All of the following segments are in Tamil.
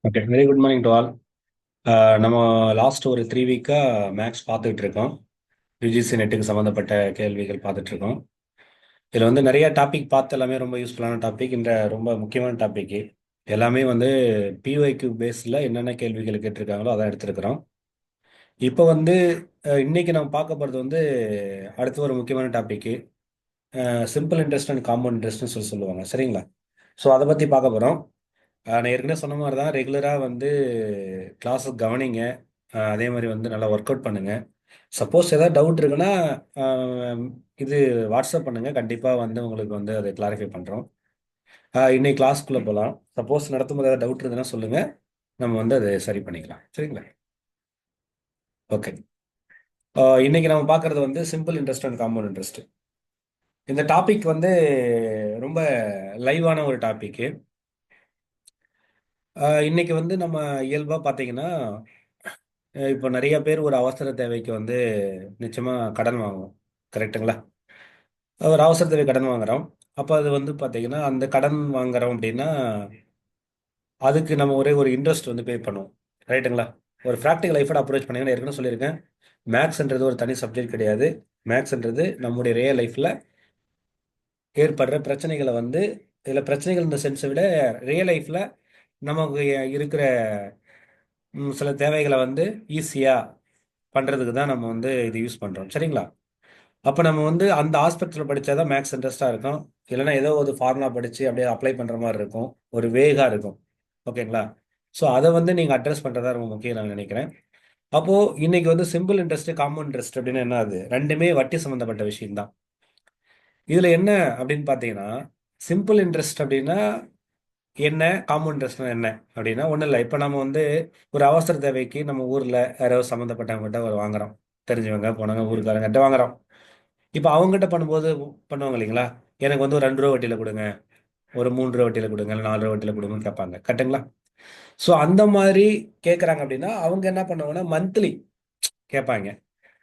Okay, very good morning to all. நம்ம லாஸ்ட் ஒரு 3 வீக்காக மேக்ஸ் பார்த்துட்டு இருக்கோம். யூஜிசி நெட்டுக்கு சம்மந்தப்பட்ட கேள்விகள் பார்த்துட்டு இருக்கோம். இதில் வந்து நிறைய டாபிக் பார்த்து எல்லாமே ரொம்ப யூஸ்ஃபுல்லான டாபிக். இந்த ரொம்ப முக்கியமான டாபிக் எல்லாமே வந்து பிஒய்க்கு பேஸில் என்னென்ன கேள்விகள் கேட்டிருக்காங்களோ அதான் எடுத்திருக்கிறோம். இப்போ வந்து இன்னைக்கு நம்ம பார்க்க போகிறது வந்து அடுத்து ஒரு முக்கியமான topic, simple interest and compound இன்ட்ரெஸ்ட்னு சொல்லுவாங்க, சரிங்களா? ஸோ அதை பற்றி பார்க்க போகிறோம். நான் ஏற்கனவே சொன்ன மாதிரி தான், ரெகுலராக வந்து கிளாஸுக்கு கவனிங்க. அதே மாதிரி வந்து நல்லா ஒர்க் அவுட் பண்ணுங்க. சப்போஸ் ஏதாவது டவுட் இருக்குன்னா ஆஹ் இது வாட்ஸ்அப் பண்ணுங்க, கண்டிப்பாக வந்து உங்களுக்கு வந்து அதை கிளாரிஃபை பண்ணுறோம். இன்னைக்கு கிளாஸ்க்குள்ளே போகலாம். சப்போஸ் நடத்தும்போது ஏதாவது டவுட் இருந்ததுன்னா சொல்லுங்க, நம்ம வந்து அதை சரி பண்ணிக்கலாம், சரிங்களா? ஓகே. இன்னைக்கு நம்ம பார்க்கறது வந்து simple interest and compound interest. இந்த டாபிக் வந்து ரொம்ப லைவான ஒரு டாபிக். இன்னைக்கு வந்து நம்ம இயல்பாக பார்த்தீங்கன்னா, இப்போ நிறைய பேர் ஒரு அவசர தேவைக்கு வந்து நிச்சயமா கடன் வாங்குவோம், கரெக்ட்டுங்களா? ஒரு அவசர தேவை கடன் வாங்குறோம். அப்போ அது வந்து பார்த்தீங்கன்னா, அந்த கடன் வாங்குறோம் அப்படின்னா அதுக்கு நம்ம ஒரே ஒரு இன்ட்ரெஸ்ட் வந்து பே பண்ணுவோம், ரைட்டுங்களா? ஒரு ப்ராக்டிகல் லைஃபோட அப்ரோச் பண்ணீங்கன்னா, ஏற்கனவே சொல்லியிருக்கேன், மேக்ஸ்ன்றது ஒரு தனி சப்ஜெக்ட் கிடையாது. மேக்ஸ்ன்றது நம்முடைய ரியல் லைஃப்பில் ஏற்படுற பிரச்சனைகளை வந்து, இதில் பிரச்சனைகள் இந்த சென்ஸை விட ரியல் லைஃப்பில் நமக்கு இருக்கிற சில தேவைகளை வந்து ஈஸியாக பண்ணுறதுக்கு தான் நம்ம வந்து இது யூஸ் பண்ணுறோம், சரிங்களா? அப்போ நம்ம வந்து அந்த ஆஸ்பெக்டில் படித்தா தான் மேக்ஸ் இன்ட்ரெஸ்டாக இருக்கும். இல்லைன்னா ஏதோ ஒரு ஃபார்முலா படித்து அப்படியே அப்ளை பண்ணுற மாதிரி இருக்கும், ஒரு வேகாக இருக்கும். ஓகேங்களா? ஸோ அதை வந்து நீங்கள் அட்ரஸ் பண்ணுறதா ரொம்ப முக்கியம் நான் நினைக்கிறேன். அப்போது இன்னைக்கு வந்து சிம்பிள் இன்ட்ரெஸ்ட் காம்பவுண்ட் இன்ட்ரெஸ்ட் அப்படின்னு என்ன, அது ரெண்டுமே வட்டி சம்மந்தப்பட்ட விஷயம்தான். இதில் என்ன அப்படின்னு பார்த்தீங்கன்னா, சிம்பிள் இன்ட்ரெஸ்ட் அப்படின்னா என்ன, காம்பவுண்ட் இன்ட்ரெஸ்ட்னா என்ன அப்படின்னா ஒன்றும் இல்லை. இப்போ நம்ம வந்து ஒரு அவசர தேவைக்கு நம்ம ஊரில் யாரோ சம்மந்தப்பட்டவங்ககிட்ட ஒரு வாங்குறோம், தெரிஞ்சவங்க போனவங்க ஊருக்காரங்கிட்ட வாங்குறோம். இப்போ அவங்ககிட்ட பண்ணும்போது பண்ணுவாங்க இல்லைங்களா, எனக்கு வந்து ஒரு 2 ரூபா வட்டியில் கொடுங்க, ஒரு 3 ரூபா வட்டியில் கொடுங்க, இல்லை 4 ரூபா வட்டியில் கொடுங்கன்னு கேட்பாங்க, கரெக்டுங்களா? ஸோ அந்த மாதிரி கேட்குறாங்க அப்படின்னா அவங்க என்ன பண்ணுவாங்கன்னா மந்த்லி கேட்பாங்க.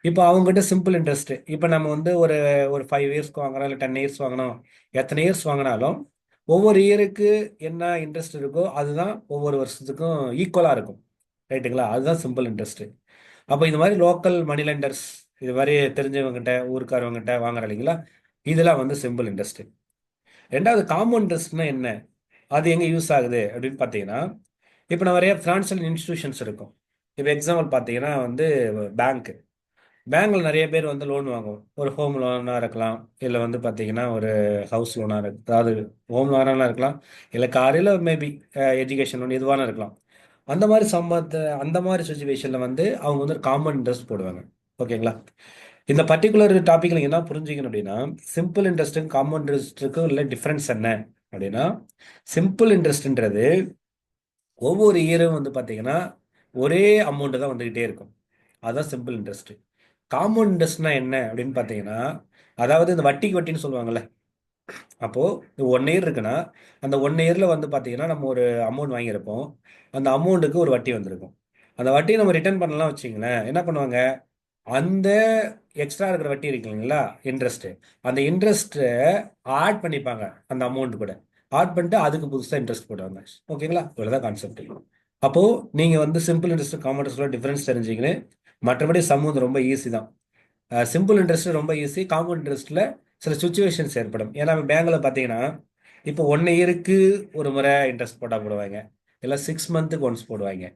இப்போ அவங்ககிட்ட சிம்பிள் இன்ட்ரெஸ்ட், இப்போ நம்ம வந்து ஒரு ஒரு 5 இயர்ஸ்க்கு வாங்குறோம், இல்லை 10 இயர்ஸ் வாங்கணும், எத்தனை இயர்ஸ் வாங்கினாலும் ஒவ்வொரு இயருக்கு என்ன இன்ட்ரெஸ்ட் இருக்கோ அதுதான் ஒவ்வொரு வருஷத்துக்கும் ஈக்குவலாக இருக்கும், ரைட்டுங்களா? அதுதான் சிம்பிள் இன்ட்ரெஸ்ட். அப்போ இந்த மாதிரி லோக்கல் மணி லெண்டர்ஸ், இது மாதிரி தெரிஞ்சவங்ககிட்ட ஊருக்காரவங்ககிட்ட வாங்குற இல்லைங்களா, இதெல்லாம் வந்து சிம்பிள் இன்ட்ரெஸ்ட். ரெண்டாவது காம்பவுண்ட் இன்ட்ரெஸ்ட்னா என்ன, அது எங்கே யூஸ் ஆகுது அப்படின்னு பார்த்தீங்கன்னா, இப்போ நிறைய ஃபினான்ஷியல் இன்ஸ்டிடியூஷன்ஸ் இருக்கும். இப்போ எக்ஸாம்பிள் பார்த்தீங்கன்னா வந்து பேங்க். பேங்க்ல நிறைய பேர் வந்து லோன் வாங்குவோம், ஒரு ஹோம் லோனாக இருக்கலாம், இல்லை வந்து பார்த்தீங்கன்னா ஒரு ஹவுஸ் லோனாக இருக்கு, அதாவது ஹோம் லோனாக இருக்கலாம், இல்லை காரில் மேபி எஜுகேஷன் லோன் எதுவான இருக்கலாம். அந்த மாதிரி சுச்சுவேஷனில் வந்து அவங்க வந்து ஒரு காம்பவுண்ட் இன்ட்ரெஸ்ட் போடுவாங்க, ஓகேங்களா? இந்த பர்டிகுலர் டாப்பிக்கில் என்ன புரிஞ்சுக்கணும் அப்படின்னா, சிம்பிள் இன்ட்ரெஸ்ட்டுக்கும் காம்பவுண்ட் இன்ட்ரெஸ்ட்டுக்கும் உள்ள டிஃப்ரென்ஸ் என்ன அப்படின்னா, சிம்பிள் இன்ட்ரெஸ்ட்ன்றது ஒவ்வொரு இயரும் வந்து பார்த்தீங்கன்னா ஒரே அமௌண்ட் தான் வந்துக்கிட்டே இருக்கும், அதுதான் சிம்பிள் இன்ட்ரெஸ்ட். காம்பவுண்ட் இன்ட்ரெஸ்ட்னா என்ன அப்படின்னு பார்த்தீங்கன்னா, அதாவது இந்த வட்டிக்கு வட்டின்னு சொல்லுவாங்கல்ல. அப்போது 1 இயர் இருக்குன்னா அந்த 1 இயரில் வந்து பார்த்தீங்கன்னா நம்ம ஒரு அமௌண்ட் வாங்கியிருப்போம், அந்த அமௌண்ட்டுக்கு ஒரு வட்டி வந்திருக்கும். அந்த வட்டியை நம்ம ரிட்டர்ன் பண்ணலாம் வச்சிங்களேன், என்ன பண்ணுவாங்க, அந்த எக்ஸ்ட்ரா இருக்கிற வட்டி இருக்கு இல்லைங்களா, இன்ட்ரெஸ்ட்டு, அந்த இன்ட்ரெஸ்ட்டை ஆட் பண்ணிப்பாங்க அந்த அமௌண்ட் கூட. ஆட் பண்ணிட்டு அதுக்கு புதுசாக இன்ட்ரெஸ்ட் போடுவாங்க, ஓகேங்களா? இவ்வளோதான் கான்செப்ட். அப்போது நீங்கள் வந்து சிம்பிள் இன்ட்ரெஸ்ட் காம்பவுண்ட் இன்ட்ரெஸ்ட்டோட டிஃப்ரென்ஸ் தெரிஞ்சுக்கின்னு மற்றபடி சம் வந்து ரொம்ப ஈஸி தான். சிம்பிள் இன்ட்ரெஸ்ட் ரொம்ப ஈஸி, காம்பவுண்ட் இன்ட்ரெஸ்ட்டில் சில சுச்சுவேஷன்ஸ் ஏற்படும். ஏன்னா பேங்க்கில் பார்த்தீங்கன்னா இப்போ 1 இயருக்கு ஒரு முறை இன்ட்ரெஸ்ட் போட்டால் போடுவாங்க, இல்லை 6 மந்த்துக்கு ஒன்ஸ் போடுவாங்க,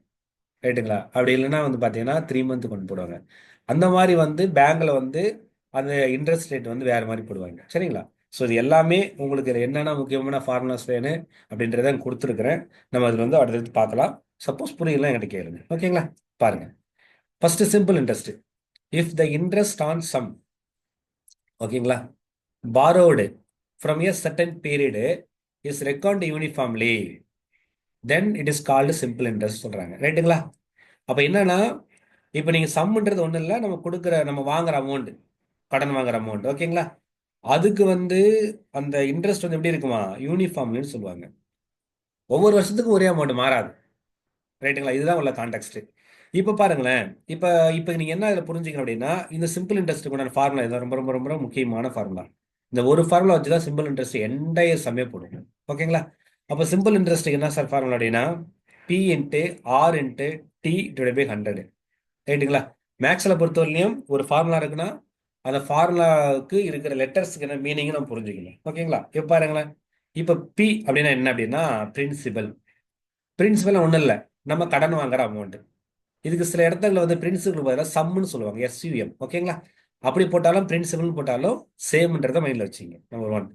ரைட்டுங்களா? அப்படி இல்லைன்னா வந்து பார்த்தீங்கன்னா 3 மந்த்துக்கு ஒன்று போடுவாங்க. அந்த மாதிரி வந்து பேங்க்கில் வந்து அந்த இன்ட்ரெஸ்ட் ரேட் வந்து வேறு மாதிரி போடுவாங்க, சரிங்களா? ஸோ இது எல்லாமே உங்களுக்கு இதில் என்னென்ன முக்கியமான ஃபார்முலாஸ் வேணும் அப்படின்றத கொடுத்துருக்குறேன். நம்ம அதில் வந்து அடுத்தடுத்து பார்க்கலாம். சப்போஸ் புரியலாம் என்கிட்ட கேளுங்க, ஓகேங்களா? பாருங்க. First simple interest. If the interest on sum, ஓகேங்களா, borrowed from a certain period is reckoned uniformly, then it is called simple interest சொல்றாங்க, ரைட்டுங்களா? அப்போ என்னன்னா, இப்போ நீங்கள் சம்ன்றது ஒன்றும் இல்லை, நம்ம வாங்குற அமௌண்ட், கடன் வாங்குற அமௌண்ட், ஓகேங்களா, அதுக்கு வந்து அந்த இன்ட்ரெஸ்ட் வந்து எப்படி இருக்குமா, யூனிஃபார்ம்லின்னு சொல்லுவாங்க. ஒவ்வொரு வருஷத்துக்கும் ஒரே அமௌண்ட் மாறாது, ரைட்டுங்களா? இதுதான் உள்ள கான்டெக்ட். இப்போ பாருங்களேன், இப்போ இப்போ நீங்கள் என்ன இதில் புரிஞ்சுக்கணும் அப்படின்னா, இந்த சிம்பிள் இன்ட்ரெஸ்ட்டுக்கு உண்டான ஃபார்முலா இதுதான், ரொம்ப ரொம்ப ரொம்ப முக்கியமான ஃபார்முலா. இந்த ஒரு ஃபார்முலா வச்சு தான் சிம்பிள் இன்ட்ரெஸ்ட் எண்டையர் சமே போடும், ஓகேங்களா? அப்போ சிம்பிள் இன்ட்ரெஸ்ட்டுக்கு என்ன சார் ஃபார்முலா அப்படின்னா, P into R into T divide by 100. ரைட்டுங்களா? மேக்ஸில் பொறுத்தவரையிலையும் ஒரு ஃபார்முலா இருக்குன்னா அந்த ஃபார்முலாவுக்கு இருக்கிற லெட்டர்ஸ்க்கு என்ன மீனிங் நம்ம புரிஞ்சுக்கணும். ஓகேங்களா? இப்போ பாருங்களேன். இப்போ பி அப்படின்னா என்ன அப்படின்னா பிரின்சிபல். பிரின்சிபல் ஒன்றும் இல்லை, நம்ம கடன் வாங்குற அமௌண்ட். இதுக்கு சில இடத்துல வந்து பிரின்சிபல் பதிலாக சம்னு சொல்லுவாங்க, எஸ்யூஎம். ஓகேங்களா? அப்படி போட்டாலும் பிரின்சிபல் போட்டாலும் சேம்ன்றதை மைண்டில் வச்சுங்க. Number one.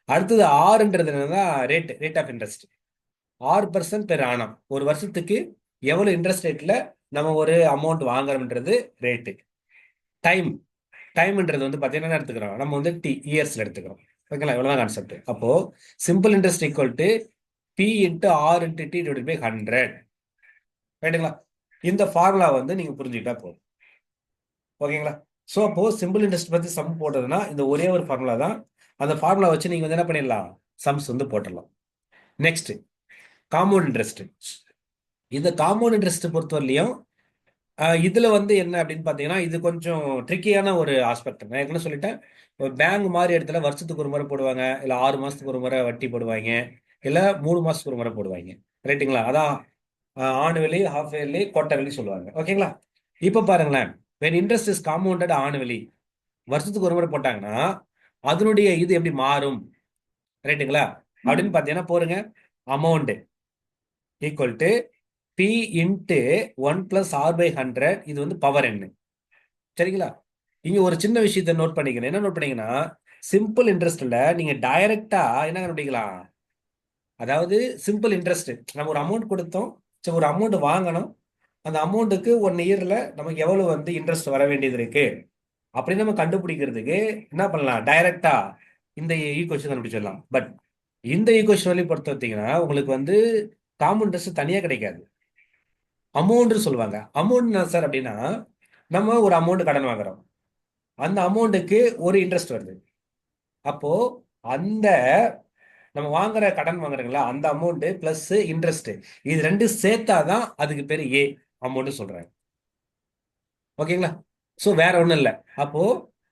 அடுத்தது ஆறுன்றது என்னன்னா rate of interest. 6% per annum. ஒரு வருஷத்துக்கு எவ்வளவு இன்ட்ரெஸ்ட் ரேட்ல நம்ம ஒரு அமௌண்ட் வாங்குறோம்ன்றது ரேட்டு. டைம் டைம்ன்றது வந்து பார்த்தீங்கன்னா எடுத்துக்கிறோம், நம்ம வந்து இயர்ஸ்ல எடுத்துக்கிறோம். ஓகேங்களா? இவ்வளவுதான் கான்செப்ட். அப்போ simple interest equal to P into R into T divide by 100. ரைட்டுங்களா? இந்த ஃபார்முலா வந்து நீங்க புரிஞ்சுக்கிட்டா போதும். ஓகேங்களா? ஸோ அப்போ சிம்பிள் இன்ட்ரெஸ்ட் பத்தி சம் போட்டதுன்னா இந்த ஒரே ஒரு ஃபார்முலா தான். அந்த ஃபார்முலா வச்சு நீங்க வந்து என்ன பண்ணிடலாம், சம்ஸ் வந்து போட்டுடலாம். Next compound interest. இந்த காம்பவுண்ட் இன்ட்ரெஸ்ட் பொறுத்தவரையிலையும் இதுல வந்து என்ன அப்படின்னு பாத்தீங்கன்னா இது கொஞ்சம் ட்ரிக்கியான ஒரு ஆஸ்பெக்ட். நான் என்ன சொல்லிட்டேன், ஒரு பேங்க் மாதிரி இடத்துல வருஷத்துக்கு ஒரு முறை போடுவாங்க, இல்ல 6 மாசத்துக்கு ஒரு முறை வட்டி போடுவாங்க, இல்ல 3 மாசத்துக்கு ஒரு முறை போடுவாங்க. ரைட்டுங்களா? அதான் ஆனுவலி, ஹாஃப் இயர்லி, குவார்டர்லி சொல்லுவாங்க. ஓகேங்களா? இப்ப பாருங்களேன், when interest is compounded annually, வருஷத்துக்கு ஒரு முறை போட்டாங்கன்னா அதனுடைய இது எப்படி மாறும்? ரைட்டுங்களா? அப்படின்னு பாத்தீங்கன்னா போருங்க, amount equal to P into 1 + r/100. இது வந்து பவர் என்ன. சரிங்களா? இங்க ஒரு சின்ன விஷயத்தை நோட் பண்ணிக்கணும். என்ன நோட் பண்ணீங்கன்னா, சிம்பிள் இன்ட்ரெஸ்ட்ல நீங்க டைரக்டா என்ன கண்டுபிடிக்கலாம், அதாவது சிம்பிள் இன்ட்ரெஸ்ட் நம்ம ஒரு அமௌண்ட் கொடுத்தோம், சரி ஒரு அமௌண்ட் வாங்கணும், அந்த அமௌண்ட்டுக்கு 1 இயர்ல நமக்கு எவ்வளவு வந்து இன்ட்ரெஸ்ட் வர வேண்டியது இருக்கு அப்படின்னு நம்ம கண்டுபிடிக்கிறதுக்கு என்ன பண்ணலாம், டைரக்டா இந்த ஈக்குவேஷன் கண்டுபிடிச்சிடலாம். பட் இந்த ஈக்குவேஷன் வழி பொறுத்த பார்த்தீங்கன்னா உங்களுக்கு வந்து காமன் இன்ட்ரெஸ்ட் தனியா கிடைக்காது, அமௌண்ட் சொல்லுவாங்க. அமௌண்ட் என்ன சார் அப்படின்னா, நம்ம ஒரு அமௌண்ட் கடன் வாங்குறோம், அந்த அமௌண்ட்டுக்கு ஒரு இன்ட்ரெஸ்ட் வருது. அப்போ அந்த நம்ம வாங்குற கடன் வாங்குறீங்களா அந்த அமௌண்ட் பிளஸ் இன்ட்ரெஸ்ட், இது ரெண்டு சேர்த்தாதான் அதுக்கு பேர் ஏ அமௌண்ட் சொல்றாங்க. ஓகேங்களா? ஸோ வேற ஒன்றும் இல்லை. அப்போ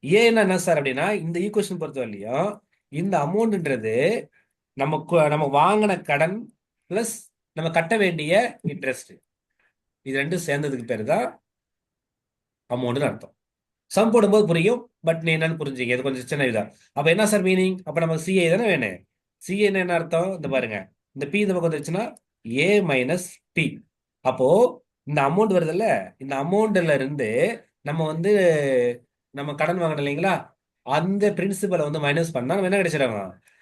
ஏன்னா என்ன சார் அப்படின்னா, இந்த ஈக்குவேஷன் பொறுத்த வரலையும் இந்த அமௌண்ட்ன்றது நம்ம வாங்கின கடன் பிளஸ் நம்ம கட்ட வேண்டிய இன்ட்ரெஸ்ட், இது ரெண்டும் சேர்ந்ததுக்கு பேர் தான் அமௌண்ட்னு அர்த்தம். சம் போடும்போது புரியும், பட் நீ என்னன்னு புரிஞ்சுங்க, இது கொஞ்சம் சின்ன இதா. அப்ப என்ன சார் மீனிங்? அப்ப நம்ம சிஏ தானே வேணும். சிஏ என்ன அர்த்தம்? இந்த பாருங்க, இந்த பி இந்த பக்கம் வந்துருச்சுன்னா ஏ மைனஸ் பி. அப்போ இந்த அமௌண்ட் வருதுல்ல, இந்த அமௌண்ட்ல இருந்து நம்ம வந்து நம்ம கடன் வாங்கணும் இல்லைங்களா, அந்த பிரின்சிபலை வந்து மைனஸ் பண்ணா நம்ம என்ன கிடைச்சிடும்,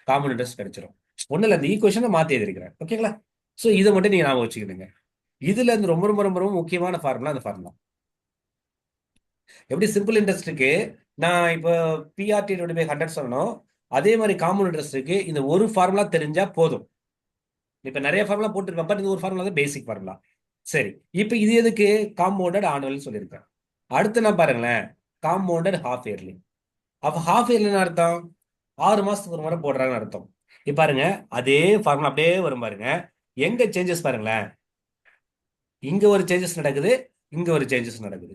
காமன் இன்ட்ரெஸ்ட் கிடைச்சிடும். ஒண்ணு இல்லை, இந்த ஈக்குவேஷனை மாத்தி எழுதிருக்கிறேன். ஓகேங்களா? ஸோ இதை மட்டும் நீங்க ஞாபகம் வச்சுக்கிடுங்க. இதுல இருந்து ரொம்ப ரொம்ப ரொம்ப ரொம்ப முக்கியமான ஃபார்முலா அந்த ஃபார்முலா. எப்படி சிம்பிள் இன்ட்ரெஸ்ட்டுக்கு நான் இப்போ பிஆர்டி டிவைட் பை 100 சொல்லணும், அதே மாதிரி காமன் இன்ட்ரெஸ்ட்டுக்கு இந்த ஒரு ஃபார்முலா தெரிஞ்சா போதும். இப்ப நிறைய ஃபார்முலா போட்டுருக்கேன், பட் இது ஒரு ஃபார்முலா தான், பேசிக் ஃபார்முலா. சரி, இப்போ இது எதுக்கு காம்பவுண்டட் ஆனுவல் சொல்லியிருக்கேன். அடுத்து நான் பாருங்களேன், காம்பவுண்டட் ஹாஃப் இயர்லி. அப்ப ஹாஃப் இயர்லி அர்த்தம் 6 மாசத்துக்கு ஒரு முறை போடுறாங்கன்னு அர்த்தம். இப்ப பாருங்க, அதே ஃபார்முலா அப்படியே வரும் பாருங்க. எங்க சேஞ்சஸ் பாருங்களேன், இங்க ஒரு சேஞ்சஸ் நடக்குது, இங்க ஒரு சேஞ்சஸ் நடக்குது,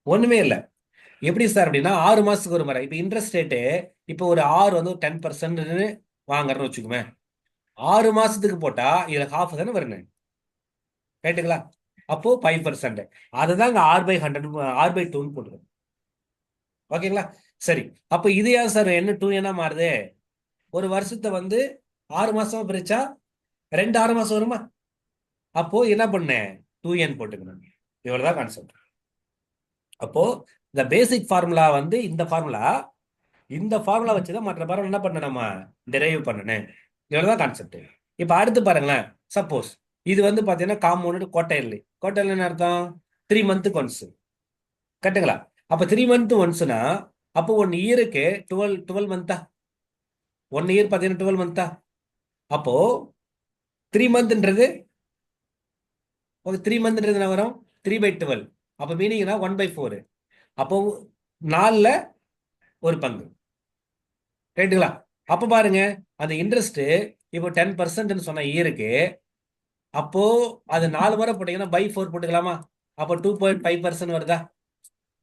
ஒண்ணுமே இல்லை. எப்படி சார் அப்படின்னா 6 மாசத்துக்கு ஒரு முறை. இப்போ இன்ட்ரெஸ்ட் ரேட்டு இப்போ ஒரு ஆறு வந்து 10% வாங்குறேன்னு வச்சுக்கோமே, 6 மாசத்துக்கு போட்டா இதுல ஹாஃப் தானே வருங்க. ரைட்டுங்களா? அப்போ 5%. அதுதான் இங்க R/100, R/2 போட்டுருக்கோம். ஓகேங்களா? சரி, அப்போ இது ஏன் சார் என்ன 2 மாறுது? ஒரு வருஷத்தை வந்து 6 மாசமா பிரிச்சா 2 6 மாசம் வருமா? அப்போ என்ன பண்ணேன், 2n போட்டுக்கணும். இவ்வளவுதான் கான்செப்ட். அப்போ இந்த பேசிக் ஃபார்முலா வந்து இந்த ஃபார்முலா வச்சுதான் மற்ற ஃபார்முலா என்ன பண்ண நம்ம டெரைவ் பண்ணணும். இவ்வளவுதான் கான்செப்ட். இப்ப அடுத்து பாருங்களேன், சப்போஸ் இது வந்து பாத்தீங்கன்னா காம்பவுண்ட் குவார்டர்லி என்ன அர்த்தம், 3 மந்த்துக்கு ஒன்ஸ். கரெக்டுங்களா? அப்ப 3 மந்த் ஒன்ஸ்னா அப்போ 1 இயருக்கு 12 மந்த்தா, 1 இயர் பாத்தீங்கன்னா 12 மந்த்தா. அப்போ 3 மந்த்ன்றது 3 மந்த்ன்றது என்ன வரும், 3/12. அப்ப மீனிங்னா 1/4. அப்போ 4/1. ரைட்டுங்களா? அப்ப பாருங்க, அந்த இன்ட்ரெஸ்ட் இப்போ 10% சொன்ன இயருக்கு, அப்போ அது 4 முறை போட்டீங்கன்னா பை 4 போட்டுக்கலாமா? அப்போ 2.5% வருதா?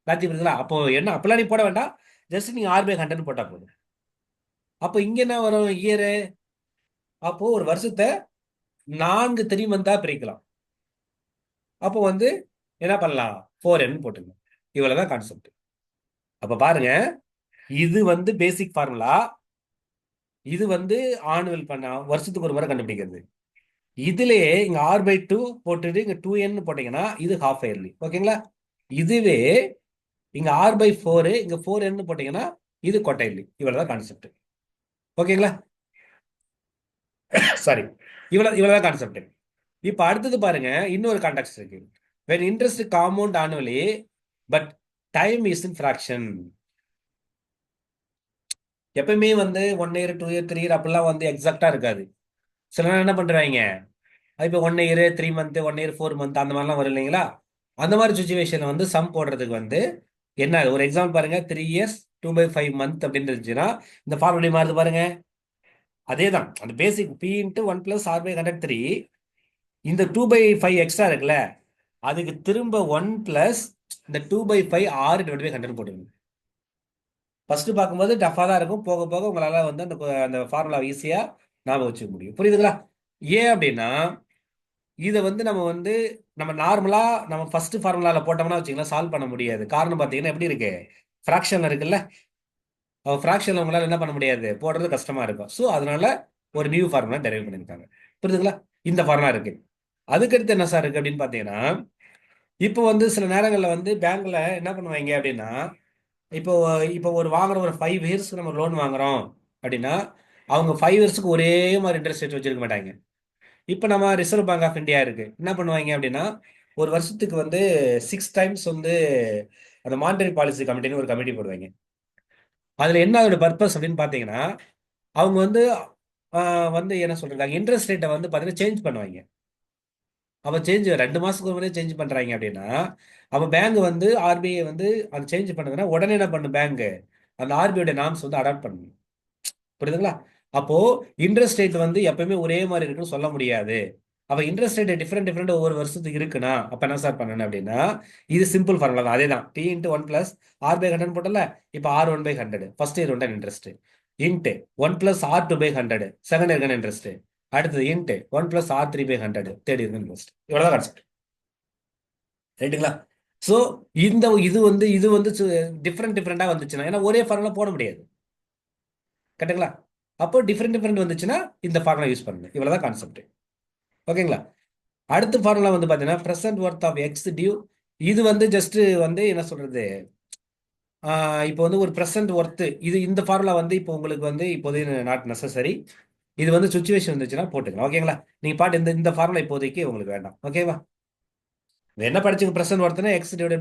காட்சி புரியுதுங்களா? அப்போ என்ன அப்பெல்லாம் நீ போட வேண்டாம், ஜஸ்ட் நீங்க R/100 போட்டா போதும். அப்போ இங்க என்ன வரும் இயரு, அப்போ ஒரு வருஷத்தை 4 3 மந்தா பிரிக்கலாம். அப்போ வந்து என்ன பண்ணலாம், 4n போட்டுங்க. இவ்வளவுதான் கான்செப்ட். அப்ப பாருங்க, இது வந்து பேசிக் ஃபார்முலா. இது வந்து ஆனுவல் பண்ண வருஷத்துக்கு ஒரு முறை கண்டுபிடிக்கிறது. இதுலயே இங்க r/2 போட்டுட்டு இங்க 2n போட்டீங்கன்னா இது ஹாஃப் இயர்லி. ஓகேங்களா? இதுவே இங்க r/4 இங்க 4n போட்டீங்கன்னா இது குவார்டர்லி. இவ்வளவுதான் கான்செப்ட். ஓகேங்களா? சாரி, இவ்வளவுதான் கான்செப்ட். இப்ப அடுத்தது பாருங்க, இன்னொரு கான்டெக்ட் இருக்கு. when interest compound annually but time is in fraction. எப்பவுமே வந்து 1 இயர் 2 இயர் 3 இயர் அப்படிலாம் வந்து எக்ஸாக்டா இருக்காது. சில நேரம் என்ன பண்றாங்க, இப்போ 1 இயர் 3 மந்த் 1 இயர் 4 மந்த் அந்த மாதிரிலாம் வரும் இல்லைங்களா? அந்த மாதிரி சுச்சுவேஷன் வந்து சம் போடுறதுக்கு வந்து என்ன, ஒரு எக்ஸாம்பிள் பாருங்க, 3 இயர்ஸ் 2/5 மந்த் அப்படின்னு இருந்துச்சுன்னா இந்த ஃபார்முலா மாறுது பாருங்க. அதே தான் அந்த பேசிக் பி இன்ட்டு 1 + r/103. இந்த 2/5 எக்ஸ்ட்ரா இருக்குல்ல, அதுக்கு திரும்ப 1 + இந்த 2/5 r/100 போட்டுக்கணும். ஃபர்ஸ்ட் பார்க்கும்போது டஃபா தான் இருக்கும். போக போக உங்களால வந்து அந்த அந்த ஃபார்முலா ஈஸியா ஞாபகம் வச்சுக்க முடியும். புரியுதுங்களா? ஏன் அப்படின்னா இதை வந்து நம்ம நார்மலா நம்ம ஃபர்ஸ்ட் ஃபார்முலால போட்டோம்னா வச்சுக்கலாம் சால்வ் பண்ண முடியாது. காரணம் பார்த்தீங்கன்னா எப்படி இருக்கு, ஃப்ராக்ஷன்ல இருக்குல்ல. ஃப்ராக்ஷன்ல உங்களால என்ன பண்ண முடியாது, போடுறது கஷ்டமா இருக்கும். ஸோ அதனால ஒரு நியூ ஃபார்முலா டெரைவ் பண்ணியிருக்காங்க. புரியுதுங்களா? இந்த ஃபார்முலா இருக்கு. அதுக்கடுத்து என்ன சார் இருக்கு அப்படின்னு பார்த்தீங்கன்னா, இப்போ வந்து சில நேரங்களில் வந்து பேங்க்ல என்ன பண்ணுவாங்க அப்படின்னா, இப்போ இப்போ வாங்குற ஒரு 5 இயர்ஸ்க்கு நம்ம லோன் வாங்குறோம் அப்படின்னா அவங்க 5 இயர்ஸ்க்கு ஒரே மாதிரி இன்ட்ரெஸ்ட் ரேட் வச்சிருக்க மாட்டாங்க. இப்போ நம்ம ரிசர்வ் பேங்க் ஆஃப் இந்தியா இருக்கு, என்ன பண்ணுவாங்க அப்படின்னா ஒரு வருஷத்துக்கு வந்து 6 டைம்ஸ் வந்து அந்த மானிட்டரி பாலிசி கமிட்டின்னு ஒரு கமிட்டி போடுவாங்க. அதுல என்ன அதோட பர்பஸ் அப்படின்னு பார்த்தீங்கன்னா, அவங்க வந்து வந்து என்ன சொல்றாங்க, இன்ட்ரெஸ்ட் ரேட்டை வந்து பார்த்தீங்கன்னா சேஞ்ச் பண்ணுவாங்க. அப்போ சேஞ்ச் 2 மாசத்துக்கு ஒரு முறை சேஞ்ச் பண்றாங்க அப்படின்னா, அப்போ பேங்க் வந்து ஆர்பிஐ வந்து அது சேஞ்ச் பண்ணுதுன்னா உடனே என்ன பண்ணும் பேங்க், அந்த ஆர்பிஐயோட நார்ம்ஸ் வந்து அடாப்ட் பண்ணணும். புரியுதுங்களா? அப்போ இன்ட்ரெஸ்ட் ரேட் வந்து எப்பவுமே ஒரே மாதிரி இருக்குன்னு சொல்ல முடியாது. அப்ப இன்ட்ரெஸ்ட் ரேட் டிஃப்ரெண்ட் டிஃப்ரெண்ட் ஒவ்வொரு வருஷத்துக்கு இருக்குன்னா அப்ப என்ன சார் பண்ணணும் அப்படின்னா, இது சிம்பிள் ஃபார்முலா தான். அதே தான் டி இன்ட்டு 1 + r/100 போட்டல. இப்போ r1/100 ஃபர்ஸ்ட் இயர் உண்டான இன்ட்ரெஸ்ட் இன்ட்டு 1 + r2/100 செகண்ட் இயர்க்கான இன்ட்ரெஸ்ட். அடுத்தது இன்ட்டு 1 + r3/100 தேர்ட் இயர்க்கான இன்ட்ரெஸ்ட். இவ்வளவுதான் கான்செப்ட். ரைட்டுங்களா? ஸோ இது வந்து டிஃப்ரெண்ட் டிஃப்ரெண்டா வந்துச்சுன்னா ஏன்னா ஒரே ஃபார்முலா போட முடியாது. கரெக்டுங்களா? அப்போ டிஃப்ரெண்ட் டிஃப்ரெண்ட் வந்துச்சுன்னா இந்த ஃபார்முலா யூஸ் பண்ணுங்க. இவ்வளவுதான் கான்செப்ட். ஓகேங்களா? அடுத்த ஃபார்முலா வந்து பாத்தீங்கன்னா present worth of X due. இது வந்து ஜஸ்ட் வந்து என்ன சொல்றது, இப்போ வந்து ஒரு பிரசன்ட் ஒர்த், இந்த ஃபார்முலா வந்து இப்போ உங்களுக்கு வந்து இப்போதைக்கு நாட் நெசசரி. இது வந்து சுச்சுவேஷன் இருந்துச்சுன்னா போட்டுக்கலாம். ஓகேங்களா? நீங்க பாட்டு இந்த இந்த ஃபார்முலா இப்போதைக்கு உங்களுக்கு வேண்டாம். ஓகேவா? என்ன படிச்சுங்க, பிரசன்ட் ஒர்த்னா x/1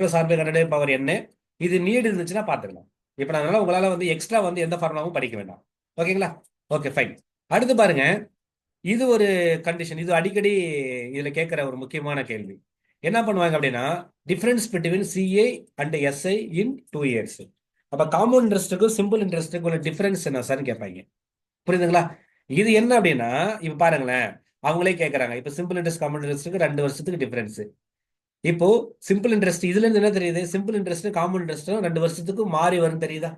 + r/100 என்ன. இது நீட் இருந்துச்சுன்னா பார்த்துக்கலாம். இப்போ அதனால உங்களால வந்து எக்ஸ்ட்ரா வந்து எந்த ஃபார்முலாவும் படிக்க வேண்டாம். ஓகேங்களா? Okay fine. அடுத்து பாருங்க, இது ஒரு கண்டிஷன், இது அடிக்கடி இதுல கேட்கிற ஒரு முக்கியமான கேள்வி. என்ன பண்ணுவாங்க அப்படின்னா, difference between CA and SI in 2 years. அப்ப காம்பவுண்ட் இன்ட்ரெஸ்ட்டுக்கும் சிம்பிள் இன்ட்ரெஸ்ட்டுக்கும் உள்ள டிஃபரன்ஸ் என்ன சார்னு கேட்பாங்க. புரியுதுங்களா? இது என்ன அப்படின்னா, இப்ப பாருங்களேன், அவங்களே கேட்கறாங்க. இப்ப சிம்பிள் இன்ட்ரெஸ்ட் காம்பவுண்ட் இன்ட்ரெஸ்ட்டுக்கு 2 வருஷத்துக்கு டிஃபரன்ஸ். இப்போ சிம்பிள் இன்ட்ரெஸ்ட் இதுல இருந்து என்ன தெரியுது, சிம்பிள் இன்ட்ரெஸ்ட் காம்பவுண்ட் இன்ட்ரெஸ்ட்டும் 2 வருஷத்துக்கு மாறி வரும் தெரியுதா?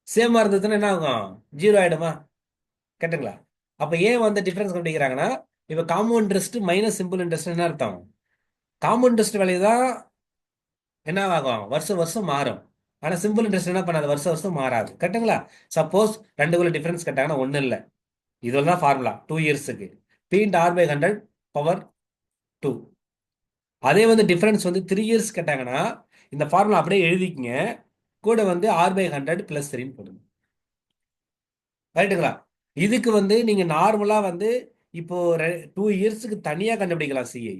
சேமா இருந்ததுன்னா என்ன ஆகும், ஜீரோ ஆயிடுமா? கேட்டுங்களா? அப்ப ஏன் வந்து டிஃபரன்ஸ் கண்டுபிடிக்கிறாங்கன்னா, இப்ப compound interest minus simple interest என்ன அர்த்தம், காம்பவுண்ட் இன்ட்ரெஸ்ட் வேல்யூ தான் என்ன ஆகும், வருஷம் வருஷம் மாறும். ஆனா சிம்பிள் இன்ட்ரெஸ்ட் என்ன பண்ணாது, வருஷம் வருஷம் மாறாது. கரெக்ட்டுங்களா? சப்போஸ் ரெண்டுக்குள்ள டிஃபரன்ஸ் கேட்டாங்கன்னா ஒன்றும் இல்லை, இதுல தான் ஃபார்முலா 2 இயர்ஸுக்கு P/r/100 / 2. அதே வந்து டிஃபரன்ஸ் வந்து 3 இயர்ஸ் கேட்டாங்கன்னா இந்த ஃபார்முலா அப்படியே எழுதிக்கங்க, கூட வந்து r/100 + 3 போடுங்க. ரைட்டுங்களா? இதுக்கு வந்து நீங்க நார்மலா வந்து இப்போ 2 இயர்ஸுக்கு தனியா கண்டுபிடிக்கலாம் சிஐ,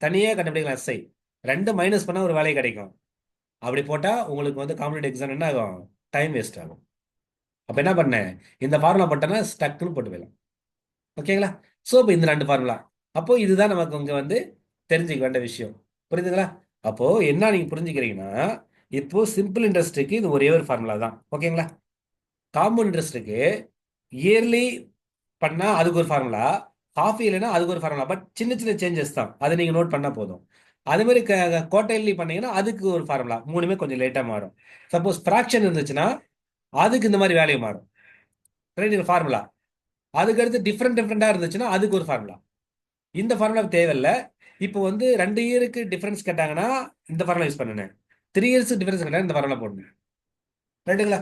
தனியா கண்டுபிடிக்கலாம் எஸ்ஐ. ரெண்டு மைனஸ் பண்ணா ஒரு வேலை கிடைக்கும். அப்படி போட்டா உங்களுக்கு வந்து காம்படிட்டிவ் எக்ஸாம் என்ன ஆகும், டைம் வேஸ்ட் ஆகும். அப்ப என்ன பண்ணேன், இந்த ஃபார்முலா போட்டேன்னா ஸ்டக்குன்னு போட்டு போயிடலாம். ஓகேங்களா? ஸோ இப்போ இந்த 2 ஃபார்முலா, அப்போ இதுதான் நமக்கு இங்க வந்து தெரிஞ்சுக்க வேண்டிய விஷயம். புரியுதுங்களா? அப்போ என்ன நீங்க புரிஞ்சுக்கிறீங்கன்னா, இப்போ சிம்பிள் இன்ட்ரெஸ்ட்டுக்கு இது ஒரே ஒரு ஃபார்முலா தான். ஓகேங்களா? காம்பவுண்ட் இன்ட்ரெஸ்ட்டுக்கு இயர்லி பண்ணா அதுக்கு ஒரு ஃபார்முலா, ஹாஃப் இயர்லினா அதுக்கு ஒரு ஃபார்முலா. பட் சின்ன சின்ன சேஞ்சஸ் தான், அதை நீங்க நோட் பண்ணா போதும். அதே மாதிரி குவார்டர்லி பண்ணீங்கன்னா அதுக்கு ஒரு ஃபார்முலா. மூணுமே கொஞ்சம் லேட்டா மாறும். சப்போஸ் ஃபிராக்ஷன் இருந்துச்சுன்னா அதுக்கு இந்த மாதிரி வேல்யூ மாறும். Right, formula. அதுக்கு அடுத்து டிஃப்ரெண்டா இருந்துச்சுன்னா அதுக்கு ஒரு ஃபார்முலா. இந்த ஃபார்முலா தேவையில்லை. இப்போ வந்து 2 இயருக்கு டிஃபரன்ஸ் கேட்டாங்கன்னா இந்த ஃபார்முலா யூஸ் பண்ணுனேன். 3 இயர்ஸ் டிஃபரன்ஸ் கேட்டாங்க இந்த ஃபார்முலா போடணும். ரைட்டுங்களா?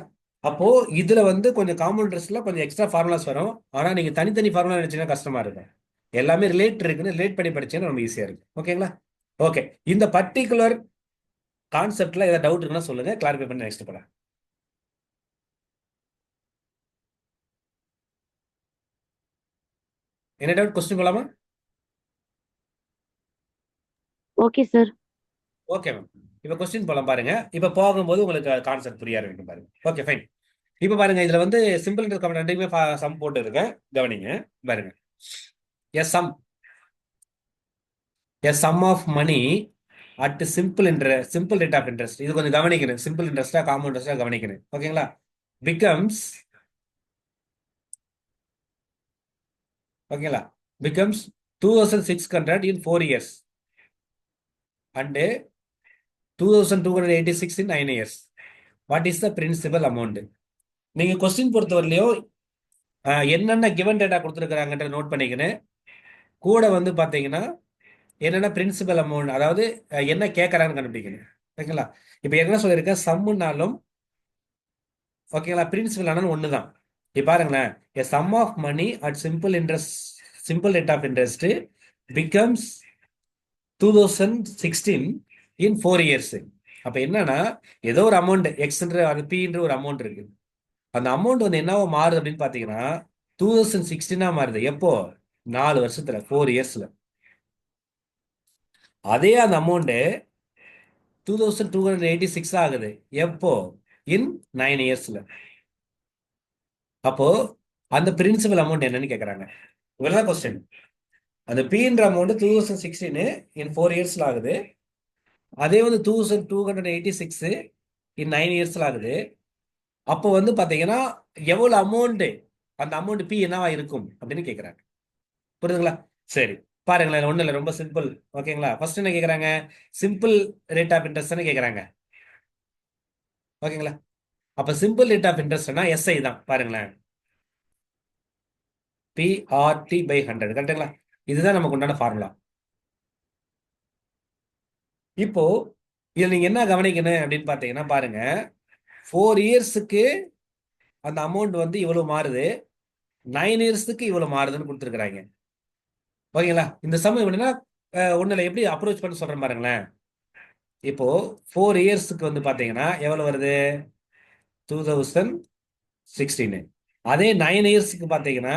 அப்போ இதுல வந்து கொஞ்சம் காமன் இன்ட்ரெஸ்ட்ல கொஞ்சம் எக்ஸ்ட்ரா ஃபார்முலாஸ் வரும். ஆனா நீங்க தனித்தனி ஃபார்முலா நினைச்சீங்கன்னா கஷ்டமா இருக்கும். எல்லாமே ரிலேட் இருக்குன்னு ரிலேட் பண்ணி படிச்சீங்கன்னா ரொம்ப ஈஸியா இருக்கும். ஓகேங்களா? ஓகே. இந்த பர்டிகுலர் கான்செப்ட்ல ஏதாவது டவுட் இருக்குன்னா சொல்லுங்க, கிளாரிஃபை பண்ணி நெக்ஸ்ட் போலாம். என்ன டவுட்? கொஸ்டின் போலாமா? Okay sir. Okay ma'am. இப்போ கொஸ்டின் போலாம் பாருங்க. இப்போ போகும்போது உங்களுக்கு கான்செப்ட் புரிய ஆரம்பிக்கும் பாருங்க. Okay fine. இப்போ பாருங்க இதுல வந்து சிம்பிள் இன்ட்ரெஸ்ட் ரெண்டுமே சம் போட்டு இருக்கேன். கவனிங்க பாருங்க. A sum of money at simple rate of interest. இது கொஞ்சம் கவனிக்கணும். சிம்பிள் இன்ட்ரெஸ்டா காம்பவுண்ட் இன்ட்ரெஸ்டா கவனிக்கணும். ஓகேங்களா? பிகம்ஸ் ஓகேங்களா? Becomes 2600 in 4 years and 2286 in 9 years. What is the principal amount? நீங்க கொஸ்டின் பொறுத்தவரையிலையும் என்னென்ன கிவன் டேட்டா கொடுத்துருக்காங்கன்ற நோட் பண்ணிக்கணும். கூட வந்து பாத்தீங்கன்னா என்னென்ன பிரின்சிபல் அமௌண்ட், அதாவது என்ன கேட்கறாங்கன்னு கண்டுபிடிக்கணும். ஓகேங்களா? இப்போ என்ன சொல்லியிருக்கேன், சம்முனாலும் ஓகேங்களா பிரின்சிபல் ஆனாலும் ஒண்ணுதான். இப்போ பாருங்களேன், a sum of money at simple rate of interest becomes 2016 in 4 years. அப்ப என்னன்னா ஏதோ ஒரு அமௌண்ட் எக்ஸ்ன்ற அது பின்ற ஒரு அமௌண்ட் இருக்கு. அந்த அமௌண்ட் வந்து என்னவோ மாறுது அப்படின்னு பாத்தீங்கன்னா 2016 மாறுது. எப்போ? 4 வருஷத்துல, 4 இயர்ஸ்ல. அதே அந்த அமௌண்ட் 2286 ஆகுது. எப்போ? இன் 9 இயர்ஸ்ல. அப்போ அந்த பிரின்சிபல் அமௌண்ட் என்னன்னு கேக்குறாங்க. இவ்வளவுதான் கொஸ்டின். அந்த பின்ற அமௌண்ட் 2016 இன் 4 இயர்ஸ்ல ஆகுது. அதே வந்து 2286 இன் 9 இயர்ஸ்ல ஆகுது. அப்போ வந்து பாத்தீங்கன்னா எவ்வளவு அமௌண்ட், அந்த அமௌண்ட் பி என்னவா இருக்கும் அப்படின்னு கேக்குறாங்க. புரியுதுங்களா? சரி பாருங்களேன், ஒண்ணு இல்ல, ரொம்ப சிம்பிள். ஓகேங்களா? ஃபர்ஸ்ட் என்ன கேக்குறாங்க, சிம்பிள் ரேட் ஆஃப் இன்ட்ரெஸ்ட் கேக்குறாங்க. ஓகேங்களா? அப்ப சிம்பிள் ரேட் ஆஃப் இன்ட்ரெஸ்ட்னா எஸ்ஐ தான். பாருங்களேன், பிஆர்டி பை 100. கரெக்டுங்களா? இதுதான் நமக்கு உண்டான ஃபார்முலா. இப்போ இதுல நீங்க என்ன கவனிக்கணும் அப்படின்னு பாத்தீங்கன்னா பாருங்க, 4 இயர்ஸுக்கு அந்த அமௌண்ட் வந்து இவ்வளவு மாறுது, 9 இயர்ஸுக்கு இவ்வளவு மாறுதுன்னு கொடுத்துருக்காங்க. ஓகேங்களா? இந்த சமயம் எப்படின்னா ஒண்ணுல எப்படி அப்ரோச் பண்ண சொல்றேன் பாருங்களேன். இப்போ 4 இயர்ஸுக்கு வந்து பாத்தீங்கன்னா எவ்வளவு வருது? 2016. அதே 9 இயர்ஸுக்கு பாத்தீங்கன்னா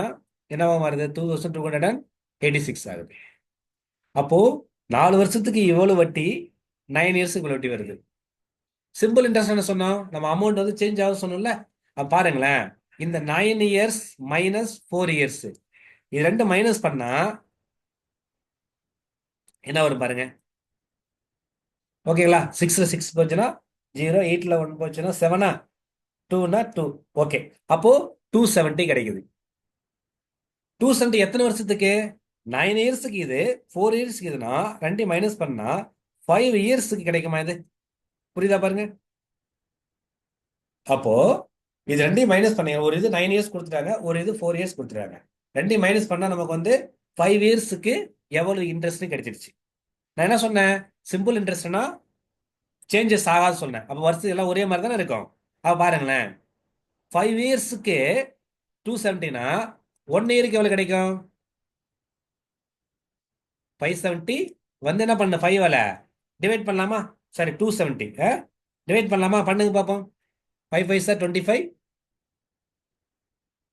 என்னவா மாறுது? 2286 ஆகுது. அப்போ 4 வருஷத்துக்கு இவ்வளவு வட்டி, 9 இயர்ஸுக்கு இவ்வளவு வட்டி வருது. சிம்பிள் இன்ட்ரெஸ்ட் என்ன சொன்னோம், நம்ம அமௌண்ட் வந்து சேஞ்ச் ஆகும் சொன்னோம்ல. பாருங்களேன், இந்த 9 இயர்ஸ் மைனஸ் 4 இயர்ஸ், இது ரெண்டு மைனஸ் பண்ணா என்ன வரும் பாருங்க. ஓகேங்களா? 6ல 6 போச்சுன்னா 0, 8ல 1 போச்சுன்னா 7, 2னா 2. ஓகே, அப்போ 270 கிடைக்குது. 270 எத்தனை வருஷத்துக்கு? 9 இயர்ஸுக்கு. இது 4 இயர்ஸ்க்கு. இதுனா ரெண்டையும் மைனஸ் பண்ணா 5 இயர்ஸுக்கு கிடைக்குமா இது? புரியுதா பாருங்க. அப்போ இது ரெண்டையும் மைனஸ் பண்ணீங்க, ஒரு இது 9 இயர்ஸ் கொடுத்துட்டாங்க, ஒரு இது 4 இயர்ஸ் கொடுத்துட்டாங்க. ரெண்டையும் மைனஸ் பண்ணா நமக்கு வந்து 5 இயர்ஸுக்கு எவ்வளவு இன்ட்ரெஸ்ட் கிடைச்சிருச்சு. நான் என்ன சொன்னேன், சிம்பிள் இன்ட்ரெஸ்ட்னா சேஞ்சஸ் ஆகாது சொன்னேன். அப்போ வருஷம் எல்லாம் ஒரே மாதிரி தானே இருக்கும். அப்ப பாருங்களேன், 5 இயர்ஸுக்கு 270னா 1 இயருக்கு எவ்வளவு கிடைக்கும்? 570 வந்து என்ன பண்ண, 5ஆல டிவைட் பண்ணலாமா? சாரி, 270 டிவைட் பண்ணலாமா? பண்ணுங்க பார்ப்போம். 5 5 சார் 25,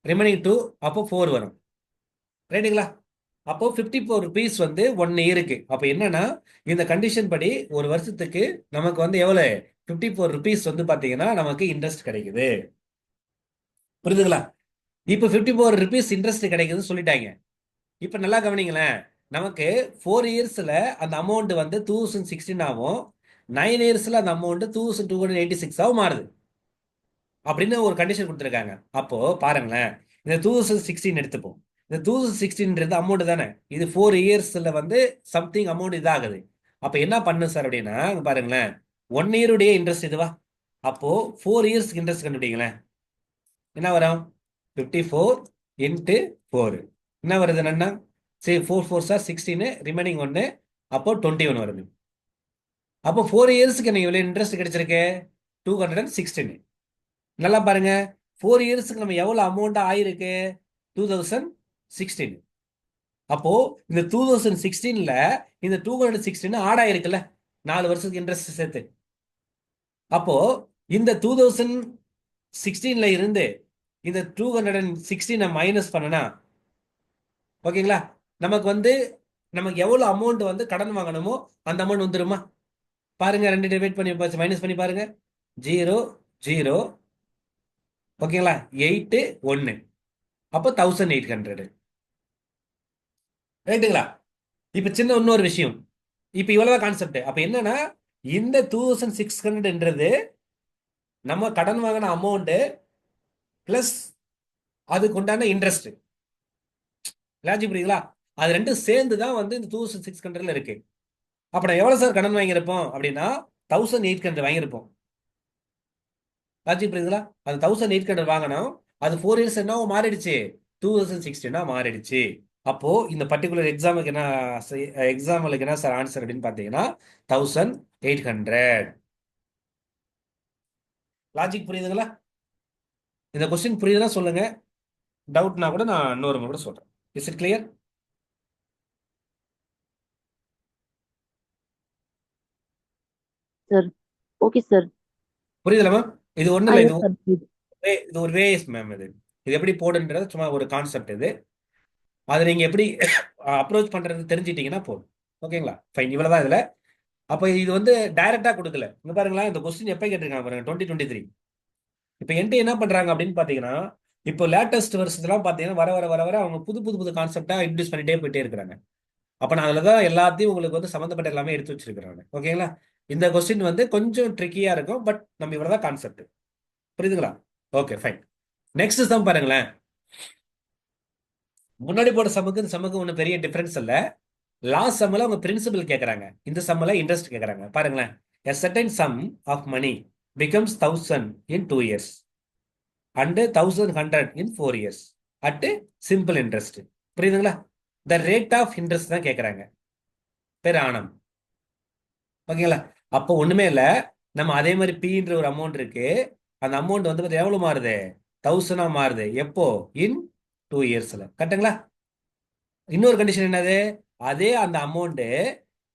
ரிமைனிங் 2, அப்போ 4 வரும். ரைட்டுங்களா? அப்போ 54 ருபீஸ் வந்து 1 இயருக்கு. அப்போ என்னன்னா இந்த கண்டிஷன் படி ஒரு வருஷத்துக்கு நமக்கு வந்து எவ்வளவு 54 ருபீஸ் வந்து பாத்தீங்கன்னா நமக்கு இன்ட்ரெஸ்ட் கிடைக்குது. புரியுதுங்களா? இப்போ 54 ருபீஸ் இன்ட்ரெஸ்ட் கிடைக்குதுன்னு சொல்லிட்டாங்க. இப்போ நல்லா கவனிங்களேன், நமக்கு 4 இயர்ஸ்ல அந்த அமௌண்ட் வந்து 2016 ஆகும், 9 இயர்ஸ்ல அந்த அமௌண்ட் 2286 ஆகும் மாறுது அப்படின்னு ஒரு கண்டிஷன் கொடுத்துருக்காங்க. அப்போ பாருங்களேன், இந்த 2016 எடுத்துப்போம். இந்த 2016 அமௌண்ட் தானே, இது 4 இயர்ஸ்ல வந்து சம்திங் அமௌண்ட் இதாகுது. அப்ப என்ன பண்ணு சார் அப்படின்னா, பாருங்களேன், 1 இயருடைய இன்ட்ரெஸ்ட் இதுவா. அப்போ 4 இயர்ஸ்க்கு இன்ட்ரெஸ்ட் கண்டுபிடிங்களேன். என்ன வரும்? 54 இன்ட்டு 4 என்ன வருது? என்னன்னா சரி, 4 4 சார் 16, ரிமைனிங் 1, அப்போ 21 வருது. அப்போ 4 இயர்ஸ்க்கு எனக்கு எவ்வளவு இன்ட்ரெஸ்ட் கிடைச்சிருக்கு? 216. நல்லா பாருங்க, 4 இயர்ஸ்க்கு நம்ம எவ்வளவு அமௌண்ட் ஆயிருக்கு? 2016. அப்போ இந்த 2016ல இந்த 216 ஆட் ஆயிருக்குல்ல, 4 வருஷத்துக்கு இன்ட்ரெஸ்ட் சேர்த்து. அப்போ இந்த 2016ல இருந்து இந்த 216 மைனஸ் பண்ணனா, ஓகேங்களா, நமக்கு வந்து நமக்கு எவ்வளவு அமௌண்ட் வந்து கடன் வாங்கணுமோ அந்த அமௌண்ட் வந்துருமா? பாருங்க, ரெண்டு டிவைட் பண்ணி மைனஸ் பண்ணி பாருங்க. 0 0, ஓகேங்களா, 8 1, அப்போ 1800. ரைட்டுங்களா? இப்ப சின்ன இன்னொரு விஷயம், இப்ப இவ்வளவுதான் கான்செப்ட். அப்ப என்னன்னா, இந்த 2600ன்றது நம்ம கடன் வாங்கின அமௌண்ட் பிளஸ் அதுக்கு உண்டான இன்ட்ரெஸ்ட். லாஜிக் புரியுதுங்களா? அது ரெண்டும் சேர்ந்து தான் வந்து இந்த 2600ல இருக்கு. அப்ப நான் எவ்வளவு சார் கடன் வாங்கியிருப்போம் அப்படின்னா 1800 வாங்கியிருப்போம். லாஜிக் புரியுதுங்களா? அது 1800 வாங்கணும். அது 4 இயர்ஸ் என்ன மாறிடுச்சு? 2016 மாறிடுச்சு. அப்போ இந்த பர்டிகுலர் எக்ஸாமுக்கு என்ன, எக்ஸாம்பிளுக்கு என்ன சார் ஆன்சர் அப்படின்னு பாத்தீங்கன்னா 1800. லாஜிக் புரியுதுங்களா? இந்த கொஸ்டின் புரியுதுன்னா சொல்லுங்க. டவுட்னா கூட நான் இன்னொரு கூட சொல்றேன். Is it clear? Sir. Okay sir. புரியுதுல மேம்? இது ஒண்ணு இல்லை, இது எஸ் சார், புரியுது. இது ஒரு வேஸ் மேம். இது எப்படி போடுன்றது சும்மா ஒரு கான்செப்ட். இது அதை நீங்க எப்படி அப்ரோச் பண்றது தெரிஞ்சிட்டீங்கன்னா போதும். ஓகேங்களா? ஃபைன், இவ்வளவுதான் இதுல. அப்ப இது வந்து டைரக்டா கொடுக்கல. இங்க பாருங்களேன், இந்த கொஸ்டின் எப்ப கேட்டிருக்காங்க பாருங்க, 2023. இப்ப என்கிட்ட என்ன பண்றாங்க அப்படின்னு பாத்தீங்கன்னா, இப்போ லேட்டஸ்ட் வருஷத்துலாம் பாத்தீங்கன்னா வர வர வர வர அவங்க புது புது புது கான்செப்டா இன்ட்ரடியூஸ் பண்ணிட்டே போயிட்டே இருக்கிறாங்க. அப்ப நான் அதுலதான் எல்லாத்தையும் உங்களுக்கு வந்து சம்மந்தப்பட்ட எல்லாமே எடுத்து வச்சிருக்கிறேன். ஓகேங்களா? இந்த கொஸ்டின் வந்து கொஞ்சம் ட்ரிக்கியா இருக்கும், பட் நம்ம இவ்வளவுதான் கான்செப்ட். புரியுதுங்களா? Okay fine. நெக்ஸ்ட் சம் பாருங்களேன். முன்னாடி போட்ட சம்முக்கு இந்த சம்முக்கு ஒன்றும் பெரிய டிஃபரன்ஸ் இல்ல. லாஸ்ட் சம்மில் அவங்க பிரின்சிபல் கேட்கறாங்க, இந்த சம்மில் இன்ட்ரெஸ்ட் கேட்கறாங்க. பாருங்களேன். A certain sum of money becomes 1000 in 2 years and 1100 in 4 years at simple interest. புரியுதுங்களா? the rate of interest தான் கேட்கறாங்க, பேர் ஆனம். ஓகேங்களா? அப்போ ஒண்ணுமே இல்ல, நம்ம அதே மாதிரி பீன்ற ஒரு அமௌண்ட் இருக்கு. அந்த அமௌண்ட் வந்து பார்த்தீங்கன்னா எவ்வளவு மாறுது? 1000 மாறுது. எப்போ? இன் 2 இயர்ஸ்ல. கரெக்டுங்களா? இன்னொரு கண்டிஷன் என்னது? அதே அந்த அமௌண்ட்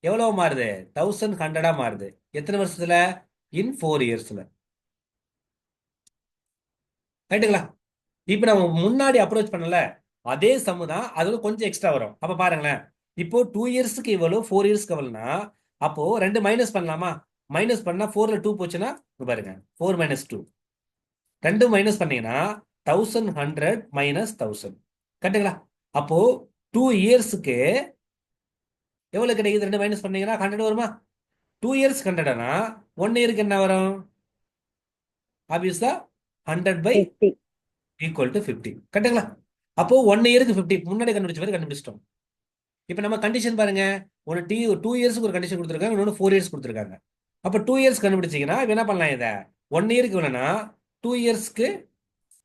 எவ்வளவு மாறுது? 1100 மாறுது. எத்தனை வருஷத்துல? இன் 4 இயர்ஸ்ல. ரைட்டுங்களா? இப்ப நம்ம முன்னாடி அப்ரோச் பண்ணல அதே சம்மு தான், அது கொஞ்சம் எக்ஸ்ட்ரா வரும். அப்ப பாருங்களேன், இப்போ 2 இயர்ஸ்க்கு இவ்வளவு, 4 இயர்ஸ்க்கு எவ்வளவுனா, அப்போ ரெண்டு மைனஸ் பண்ணலாமா? மைனஸ் பண்ணா 4ல 2 போச்சுன்னா இங்க பாருங்க, 4 - 2, ரெண்டும் மைனஸ் பண்ணீங்கன்னா 1100 - 1000. கரெக்டுங்களா? அப்போ 2 இயர்ஸ்க்கு எவ்வளவு கிடைக்குது? ரெண்டு மைனஸ் பண்ணீங்கன்னா 100 வருமா? 2 இயர்ஸ் 100னா 1 இயருக்கு என்ன வரும்? ஆப்வியஸா 100 / 50. Equal to 50. கரெக்டுங்களா? அப்போ 1 இயருக்கு 50 முன்னாடி கண்டுபிடிச்ச மாதிரி கண்டுபிடிச்சிட்டோம். இப்போ நம்ம கண்டிஷன் பாருங்க, ஒன்று 2 இயர்ஸ்க்கு ஒரு கண்டிஷன் கொடுத்துருக்காங்க, இன்னொன்று 4 இயர்ஸ் கொடுத்துருக்காங்க. அப்போ 2 இயர்ஸ் கண்டுபிடிச்சிங்கன்னா இப்போ என்ன பண்ணலாம்? இதை 1 இயருக்கு வேணும்னா 2 இயர்ஸ்க்கு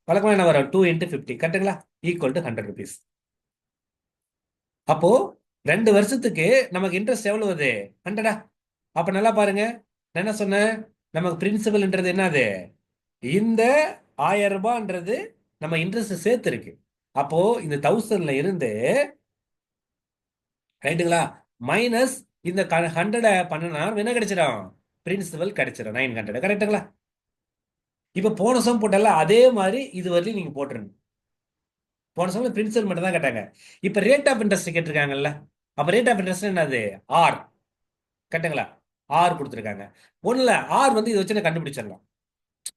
வழக்கமாக என்ன வரும்? 2 × 50. கரெக்டுங்களா? Equal to 100 rupees. அப்போ 2 வருஷத்துக்கு நமக்கு இன்ட்ரெஸ்ட் எவ்வளவு வருது? 100. அப்ப நல்லா பாருங்க, நான் என்ன சொன்னேன்? நமக்கு பிரின்சிபல்ன்றது என்னது? இந்த 1000 ரூபான்றது நம்ம இன்ட்ரெஸ்ட் சேர்த்து இருக்கு. அப்போ இந்த 1000ல இருந்து, ரைட்டுங்களா, மைனஸ் இந்த 100 பண்ணனா என்ன கிடைச்சிடும்? பிரின்சிபல் கிடைச்சிடும் 900. கரெக்டுங்களா? இப்ப போன சம் போட்டல அதே மாதிரி இது வரையும் நீங்க போட்டுருங்க. போன சம்ல பிரின்சிபல் மட்டும் தான் கேட்டாங்க. இப்ப ரேட் ஆஃப் இன்ட்ரெஸ்ட் கேட்டிருக்காங்கல்ல, அப்ப ரேட் ஆஃப் இன்ட்ரெஸ்ட் என்னது? ஆர். கரெக்டுங்களா? ஆர் கொடுத்துருக்காங்க. ஒண்ணுல ஆர் வந்து இதை வச்சு கண்டுபிடிச்சிடலாம்.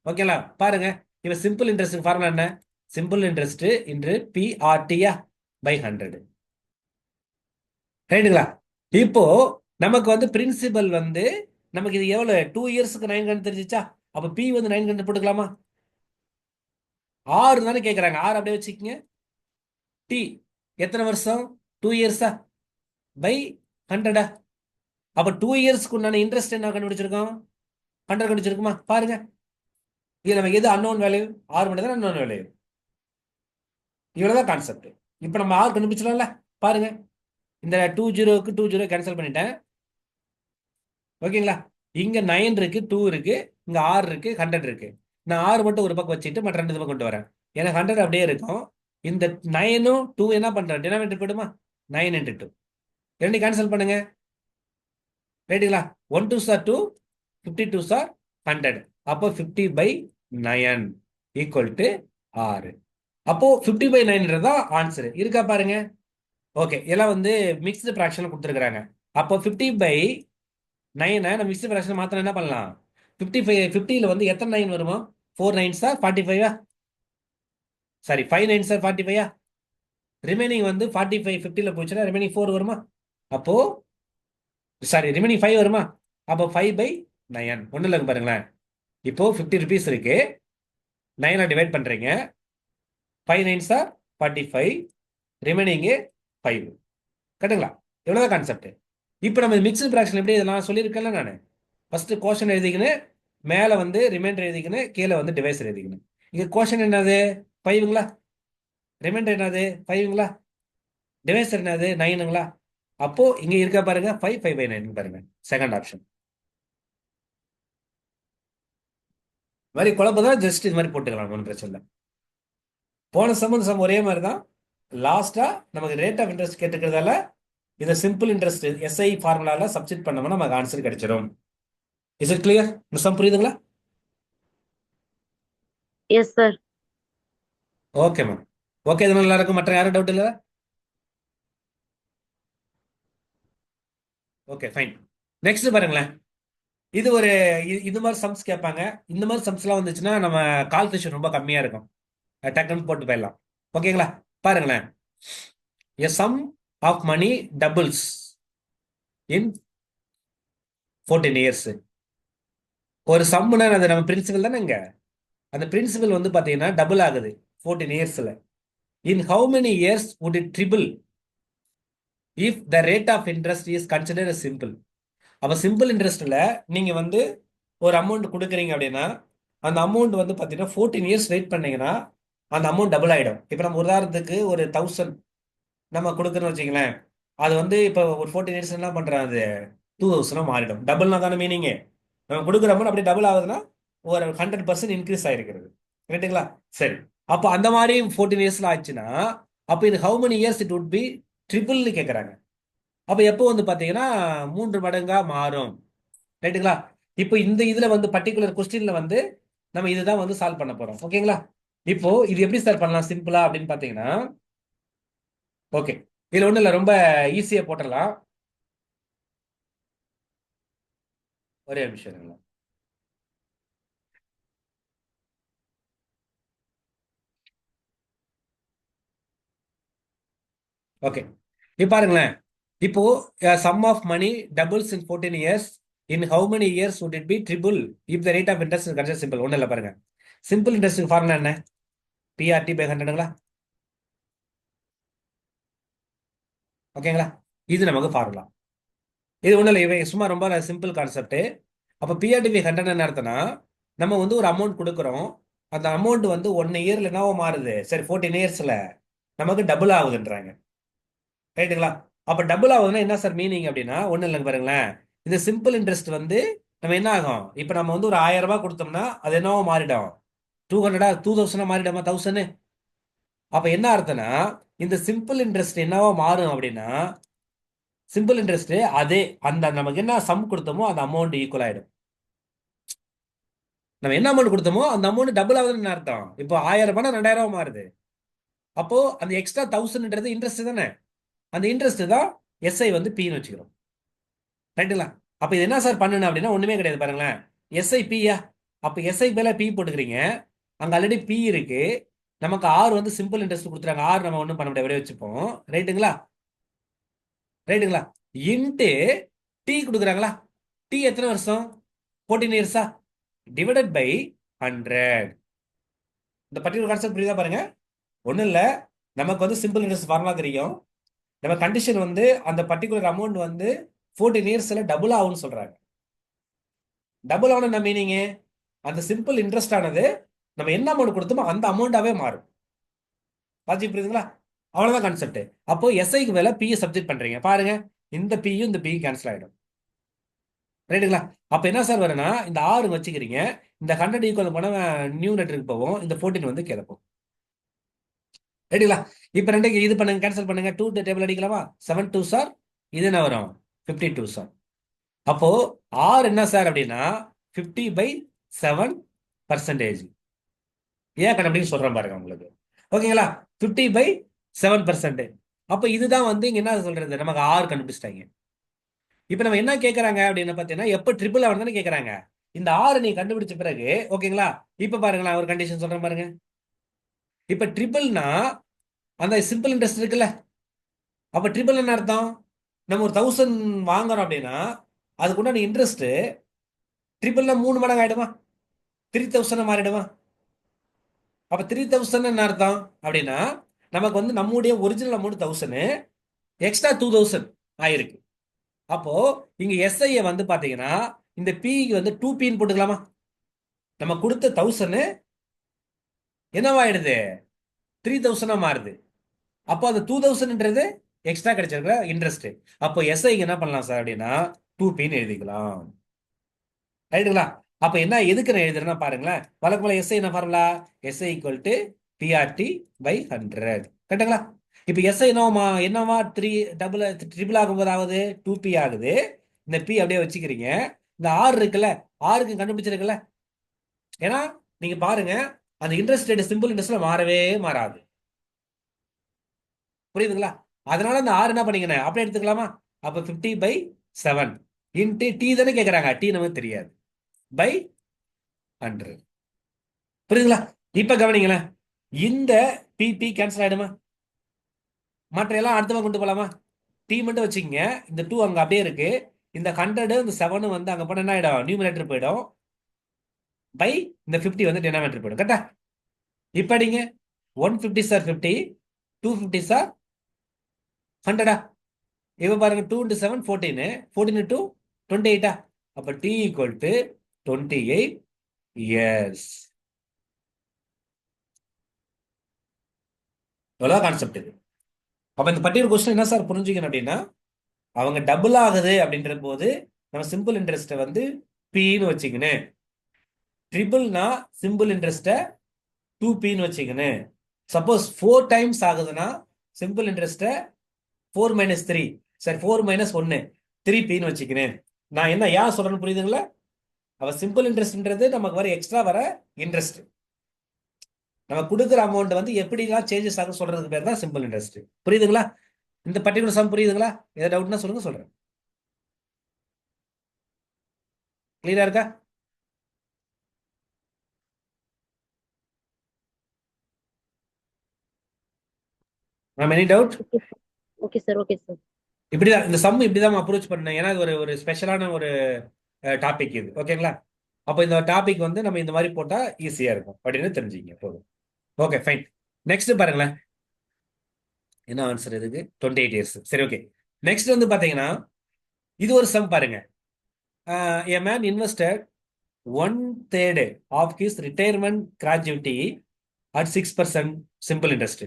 ஓகேங்களா? பாருங்க, இப்ப சிம்பிள் இன்ட்ரெஸ்ட் ஃபார்முலா என்ன? சிம்பிள் இன்ட்ரெஸ்ட் இன்று பிஆர்டியா பை 100. ரைட்டுங்களா? இப்போ நமக்கு வந்து பிரின்சிபல் வந்து நமக்கு இது எவ்வளவு? 2 இயர்ஸ்க்கு 900 தெரிஞ்சிச்சா? அப்ப பி வந்து 900 போட்டுக்கலாமா? ஆறு தானே கேட்கறாங்க, ஆறு அப்படியே வச்சுக்கோங்க. டி எத்தனை வருஷம்? 2 இயர்ஸா பை 100. அப்ப 2 இயர்ஸ்க்கு உண்டான இன்ட்ரெஸ்ட் என்ன கண்டுபிடிச்சிருக்கோம்? 100 கண்டுபிடிச்சிருக்குமா? பாருங்க, இது நமக்கு எது அன்னோன் வேல்யூ? ஆறு மட்டும் தான் அன்னோன் வேல்யூ. இவ்வளவுதான் கான்செப்ட். இப்ப நம்ம ஆறு கண்டுபிடிச்சலாம்ல, பாருங்க. இந்த 2 0க்கு 2 0 கேன்சல் பண்ணிட்டேன். ஓகேங்களா? இங்க 9 இருக்கு, 2 இருக்கு, இங்க 6 இருக்கு, 100 இருக்கு. நான் 6 மட்டும் ஒரு பக்கம் வச்சுட்டு மற்ற ரெண்டு பக்கம் கொண்டு வரேன். எனக்கு 100 அப்படியே இருக்கும். இந்த 9ம் 2 என்ன பண்றேன், டினாமினேட்டர் போயிடுமா? 9 into 2 ரெண்டு கேன்சல் பண்ணுங்க. ரைட்டுங்களா? 1 2 சார் 2, 52 சார் 100. அப்போ 50/9 ஈக்குவல் டு 6. அப்போ 50/9 தான் ஆன்சர். இருக்கா பாருங்க. ஓகே, எல்லாம் வந்து மிக்ஸ்டு ஃப்ராக்ஷன் கொடுத்துருக்காங்க. அப்போ 50/9 நம்ம மிக்ஸ்டு ஃப்ராக்ஷன் மாத்திரம் என்ன பண்ணலாம்? 55 50ல வந்து எத்தனை 9 வருமோ? 4 9 சார் 45. Sorry, 5 9 sir 45. ரிமைனிங் வந்து 45 50ல போச்சுன்னா ரிமைனிங் 4 வருமா? அப்போ சாரி, ரிமைனிங் 5 வருமா? அப்போ 5/9 ஒன்றும் இல்லைங்க பாருங்களேன். இப்போ 50 ருபீஸ் இருக்கு, 9 டிவைட் பண்றீங்க. 5 9 சார் 45, ரிமைனிங்கு 5. கரெக்டுங்களா? எவ்வளோதான் கான்செப்ட். இப்போ நம்ம மிக்ஸ்டு ஃப்ராக்ஷன் எப்படி இதெல்லாம் சொல்லியிருக்கேன்ல நான். ஃபர்ஸ்ட் கோஷன் எழுதிக்கணும், மேலே வந்து ரிமைண்டர் எழுதிக்கணும், கீழே வந்து டிவைஸ் எழுதிக்கணும். இங்கே கோஷன் என்னது? 5ங்களா? ரிமைண்டர் என்னது? 5ங்களா? டிவைஸ் என்னது? 9ங்களா? அப்போ இங்க இருக்க பாருங்க 5 5/9 பாருங்க, செகண்ட் ஆப்ஷன். மாதிரி குழப்பம் ஜஸ்ட் இது மாதிரி போட்டுக்கலாம், ஒன்றும் பிரச்சனை இல்லை. போன சம் ஒரே மாதிரி தான். லாஸ்டா நமக்கு ரேட் ஆஃப் இன்ட்ரெஸ்ட் கேட்டுக்கிறதால இதை சிம்பிள் இன்ட்ரெஸ்ட் எஸ்ஐ ஃபார்முலால சப்ஸ்டிட் பண்ணோம்னா நமக்கு ஆன்சர் கிடைச்சிடும். Is it clear? இந்த சம் புரியுதுங்களா? Yes sir. Okay ma'am. Okay, இது நல்லா இருக்கும். மற்ற யாரும் டவுட் இல்லை? Okay fine. நெக்ஸ்ட் பாருங்களேன். இது ஒரு இது மாதிரி சம்ஸ் கேட்பாங்க. இந்த மாதிரி சம்ஸ்லாம் வந்துச்சுன்னா நம்ம கால்குலேஷன் ரொம்ப கம்மியா இருக்கும், டக்குன்னு போட்டு போயிடலாம். ஓகேங்களா? பாருங்களேன். A sum of money doubles in 14 years. ஒரு சம்னா அது நம்ம பிரின்சிபல் தானேங்க. அந்த பிரின்சிபல் வந்து பாத்தீங்கன்னா டபுள் ஆகுது 14 இயர்ஸ்ல. In how many years would it triple if the rate of interest is considered as simple? அப்ப சிம்பிள் இன்ட்ரெஸ்ட்ல நீங்க வந்து ஒரு அமௌண்ட் கொடுக்குறீங்க அப்படின்னா அந்த அமௌண்ட் வந்து பாத்தீங்கன்னா 14 இயர்ஸ் வெயிட் பண்ணீங்கன்னா அந்த அமௌண்ட் டபுள் ஆயிடும். இப்போ நம்ம உதாரணத்துக்கு ஒரு 1000 நம்ம கொடுக்குறோம்னு வச்சுங்களேன், அது வந்து இப்போ ஒரு 14 இயர்ஸ் என்ன பண்றோம், அது 2000 மாறிடும். டபுள்னா தானே மீனிங். நம்ம கொடுக்குற அமௌண்ட் அப்படியே டபுள் ஆகுதுன்னா ஒரு 100% இன்க்ரீஸ் ஆயிருக்கிறது. ரைட்டுங்களா? சரி, அப்போ அந்த மாதிரி 14 இயர்ஸ்ல ஆச்சுன்னா அப்போ இது how many years it would be ட்ரிபிள்னு கேட்குறாங்க. அப்போ எப்போ வந்து பார்த்தீங்கன்னா 3 மடங்கா மாறும். ரைட்டுங்களா? இப்போ இந்த இதுல வந்து பர்டிகுலர் கொஸ்டின்ல வந்து நம்ம இதுதான் வந்து சால்வ் பண்ண போறோம். ஓகேங்களா? இப்போ இது எப்படி சார் பண்ணலாம் சிம்பிளா அப்படின்னு பார்த்தீங்கன்னா, ஓகே, இதுல ஒன்றும் இல்லை, ரொம்ப ஈஸியா போட்டுடலாம். ஒரே நிமிஷம் இருங்களேன். ஓகே, இப்போ பாருங்களேன். இப்போ sum of money doubles in 14 years. In how many years would it be triple if the rate of interest is considered simple? ஒன்றும் இல்லை பாருங்க. சிம்பிள் இன்ட்ரெஸ்ட் ஃபார்முலா என்ன? PRT/100ங்களா? ஓகேங்களா? இது நமக்கு ஃபார்முலா. இது ஒன்றும் இல்லை, இவன் சும்மா ரொம்ப சிம்பிள் கான்செப்ட். அப்போ PRT/100 என்ன அர்த்தம்னா, நம்ம வந்து ஒரு அமௌண்ட் கொடுக்குறோம், அந்த அமௌண்ட் வந்து 1 இயர்ல என்னவோ மாறுது, சரி 14 இயர்ஸ்ல நமக்கு டபுள் ஆகுதுன்றாங்க. ரைட்டுங்களா? அப்ப டபுள் ஆகுதுன்னா என்ன சார் மீனிங் அப்படின்னா, ஒண்ணு இல்லைங்க பாருங்களேன். இந்த சிம்பிள் இன்ட்ரெஸ்ட் வந்து நம்ம என்ன ஆகும், இப்ப நம்ம வந்து ஒரு 1000 ரூபாய் கொடுத்தோம்னா அது என்னவோ மாறிடும், 200 2000 மாறிடுமா, 1000. அப்ப என்ன அர்த்தம்னா இந்த சிம்பிள் இன்ட்ரெஸ்ட் என்னவோ மாறும் அப்படின்னா, சிம்பிள் இன்ட்ரெஸ்ட் அதே அந்த நமக்கு என்ன சம் கொடுத்தோமோ அந்த அமௌண்ட் ஈக்குவல் ஆயிடும். நம்ம என்ன அமௌண்ட் கொடுத்தோமோ அந்த அமௌண்ட் டபுள் ஆகுதுன்னு அர்த்தம். இப்போ 1000 ரூபாய் 2000 ரூபாய் மாறுது. அப்போ அந்த எக்ஸ்ட்ரா 1000ன்றது இன்ட்ரெஸ்ட் தானே. அந்த இன்ட்ரெஸ்ட் தான் எஸ்ஐ வந்து பின்னு வச்சுக்கிறோம். ரைட்டுங்களா? அப்ப இது என்ன சார் பண்ணணும் அப்படின்னா ஒண்ணுமே கிடையாது பாருங்களேன். எஸ்ஐ பியா, அப்ப எஸ்ஐ மேல பி போட்டுக்கிறீங்க. அங்க ஆல்ரெடி பி இருக்கு. நமக்கு ஆர் வந்து சிம்பிள் இன்ட்ரெஸ்ட் கொடுத்துறாங்க. ஆர் நம்ம ஒன்றும் பண்ண முடியாது, அப்படியே வச்சுப்போம். ரைட்டுங்களா? ரைட்டுங்களா? இன்ட்டு டி கொடுக்குறாங்களா? டி எத்தனை வருஷம்? 14 இயர்ஸா? Divided by 100. இந்த பர்டிகுலர் கான்செப்ட் புரியுதா பாருங்க. ஒன்றும் இல்லை, நமக்கு வந்து சிம்பிள் இன்ட்ரெஸ்ட் ஃபார்முலா தெரியும். நம்ம கண்டிஷன் வந்து அந்த பர்டிகுலர் அமௌண்ட் வந்து 14 இயர்ஸ்ல டபுள் ஆகும்னு சொல்றாங்க. டபுள் ஆன என்ன மீனிங்? அந்த சிம்பிள் இன்ட்ரெஸ்ட் ஆனது நம்ம என்ன அமௌண்ட் கொடுத்தோமோ அந்த அமௌண்டாவே மாறும். லாஜிக் புரியுதுங்களா? அவ்வளவுதான் கான்செப்ட். அப்போ எஸ்ஐக்கு மேல பி சப்ஜெக்ட் பண்றீங்க பாருங்க, இந்த பியும் இந்த பி கேன்சல் ஆயிடும். ரைட்டுங்களா? அப்ப என்ன சார் வரும்னா, இந்த ஆறு வச்சுக்கிறீங்க, இந்த 100 ஈக்குவல் பண்ண நியூ லெட்டருக்கு போவோம், இந்த 14 வந்து கிளப்போம். ரைட்டுங்களா? இப்ப ரெண்டுக்கு இது பண்ணுங்க, கேன்சல் பண்ணுங்க, டூ டேபிள் அடிக்கலாமா? 7 2 சார், இது என்ன வரும்? 52 சார். அப்போ ஆர் என்ன சார் அப்படின்னா 50/7%. ஏன் கண்டுபிடிக்க சொல்றேன் பாருங்க உங்களுக்கு. ஓகேங்களா? 50/7%. அப்போ இதுதான் வந்து இங்க என்ன சொல்றது, நமக்கு ஆர் கண்டுபிடிச்சிட்டாங்க. இப்ப நம்ம என்ன கேட்கறாங்க அப்படின்னு பாத்தீங்கன்னா, எப்ப ட்ரிபிள் ஆனதுன்னு கேட்கறாங்க. இந்த ஆறு நீ கண்டுபிடிச்ச பிறகு ஓகேங்களா, இப்ப பாருங்களேன் ஒரு கண்டிஷன் சொல்றேன் பாருங்க. இப்ப ட்ரிபிள்னா அந்த சிம்பிள் இன்ட்ரெஸ்ட் இருக்குல்ல, அப்ப ட்ரிபிள் என்ன அர்த்தம்? நம்ம ஒரு 1000 வாங்குறோம் அப்படின்னா அதுக்குண்டான இன்ட்ரெஸ்ட் ட்ரிபிள்ல 3 மடங்கு ஆயிடுமா? 3000 மாறிடுமா? அப்ப 3000 என்ன அர்த்தம் அப்படின்னா, நமக்கு வந்து நம்முடைய ஒரிஜினல் அமௌண்ட் 1000, எக்ஸ்ட்ரா 2000 ஆயிருக்கு. அப்போ இங்க எஸ்ஐ வந்து பாத்தீங்கன்னா இந்த பி வந்து 2P போட்டுக்கலாமா? நம்ம கொடுத்த 1000 என்னவாயிடுது? 3000 மாறுது. அப்போ அது 2000ன்றது எக்ஸ்ட்ரா கிடைச்சிருக்கிற இன்ட்ரெஸ்ட். அப்போ எஸ்ஐக்கு என்ன பண்ணலாம் சார் அப்படின்னா 2P எழுதிக்கலாம். ரைட்டுங்களா? அப்ப என்ன எதுக்கு நான் எழுதுறேன்னா பாருங்களேன், வழக்கம்போல எஸ்ஐ என்ன formula? SI equal to PRT/100. கரெக்டுங்களா? இப்ப எஸ்ஐ என்னவா ட்ரிபிள் ஆகும்போது ஆகுது 2P ஆகுது. இந்த பி அப்படியே வச்சுக்கிறீங்க. இந்த ஆறு இருக்குல்ல, ஆறுக்கு கண்டுபிடிச்சிருக்குல்ல. ஏன்னா நீங்க பாருங்க, அந்த இன்ட்ரெஸ்ட் ரேட் சிம்பிள் இன்ட்ரெஸ்ட்ல மாறவே மாறாது. புரியுதுங்களா? அதனால அந்த ஆறு என்ன பண்ணீங்க அப்படியே எடுத்துக்கலாமா? அப்ப 50/7 இன்ட்டு டி தானே கேட்கறாங்க, டி நமக்கு தெரியாது, பை 100. புரியுதுங்களா? இப்ப கவனிங்களேன், இந்த பிபி கேன்சல் ஆயிடுமா? மற்ற எல்லாம் அடுத்தவங்க கொண்டு போலாமா? டி மட்டும் வச்சுக்கோங்க, இந்த 2 அங்க அப்படியே இருக்கு. இந்த 100 இந்த 7 வந்து அங்க போன என்ன ஆயிடும்? நியூமரேட்டர் போயிடும். பை இந்த 50 வந்து டினாமினேட்டர் போயிடும். கரெக்டா? இப்ப அடிங்க, 150 சார் 50, 250 சார் 100. இப்ப பாருங்க, 2 into 7 14, 14 into 28. அப்ப டி ஈக்குவல் டு 28 இயர்ஸ். எவ்வளவு கான்செப்ட் இது. அப்ப இந்த பர்டிகுலர் கொஸ்டின் என்ன சார் புரிஞ்சுக்கணும் அப்படின்னா, அவங்க டபுள் ஆகுது அப்படின்ற போது நம்ம சிம்பிள் இன்ட்ரெஸ்ட்டை வந்து பின்னு வச்சுக்கணும். ட்ரிபிள்னா சிம்பிள் இன்ட்ரெஸ்ட்டை 2Pன்னு வச்சுக்கணும். சப்போஸ் 4 டைம்ஸ் ஆகுதுன்னா சிம்பிள் இன்ட்ரெஸ்ட்டை 4 - 3, சரி 4 - 1 3Pன்னு வச்சுக்கணும். நான் என்ன ஏன் சொல்றேன்னு புரியுதுங்களா? அவ சிம்பிள் இன்ட்ரெஸ்ட்ன்றது நமக்கு வர எக்ஸ்ட்ரா வர இன்ட்ரெஸ்ட். நம்ம கொடுக்குற அமௌண்ட் வந்து எப்படிலாம் சேஞ்சஸ் ஆகும் சொல்றதுக்கு பேர் தான் சிம்பிள் இன்ட்ரெஸ்ட். புரியுதுங்களா? இந்த பர்டிகுலர் சம் புரியுதுங்களா? ஏதாவது டவுட்னா சொல்லுங்க, சொல்றேன். கிளியரா இருக்கா? Ma'am any doubt? Okay sir. Okay sir. Okay sir. இப்படிதான் இந்த சம் இப்படிதான் அப்ரோச் பண்ணேன். ஏன்னா இது ஒரு ஒரு ஸ்பெஷலான ஒரு டாபிக் இது. ஓகேங்களா? அப்போ இந்த டாபிக் வந்து நம்ம இந்த மாதிரி போட்டா ஈஸியா இருக்கும் அப்படின்னு தெரிஞ்சுங்க போதும். Okay fine. நெக்ஸ்ட் பாருங்களேன், என்ன ஆன்சர் இதுக்கு? 28 இயர்ஸ். சரி ஓகே. நெக்ஸ்ட் வந்து பாத்தீங்கன்னா இது ஒரு சம் பாருங்க. a man invested 1/3 of his retirement gratuity at 6% simple interest.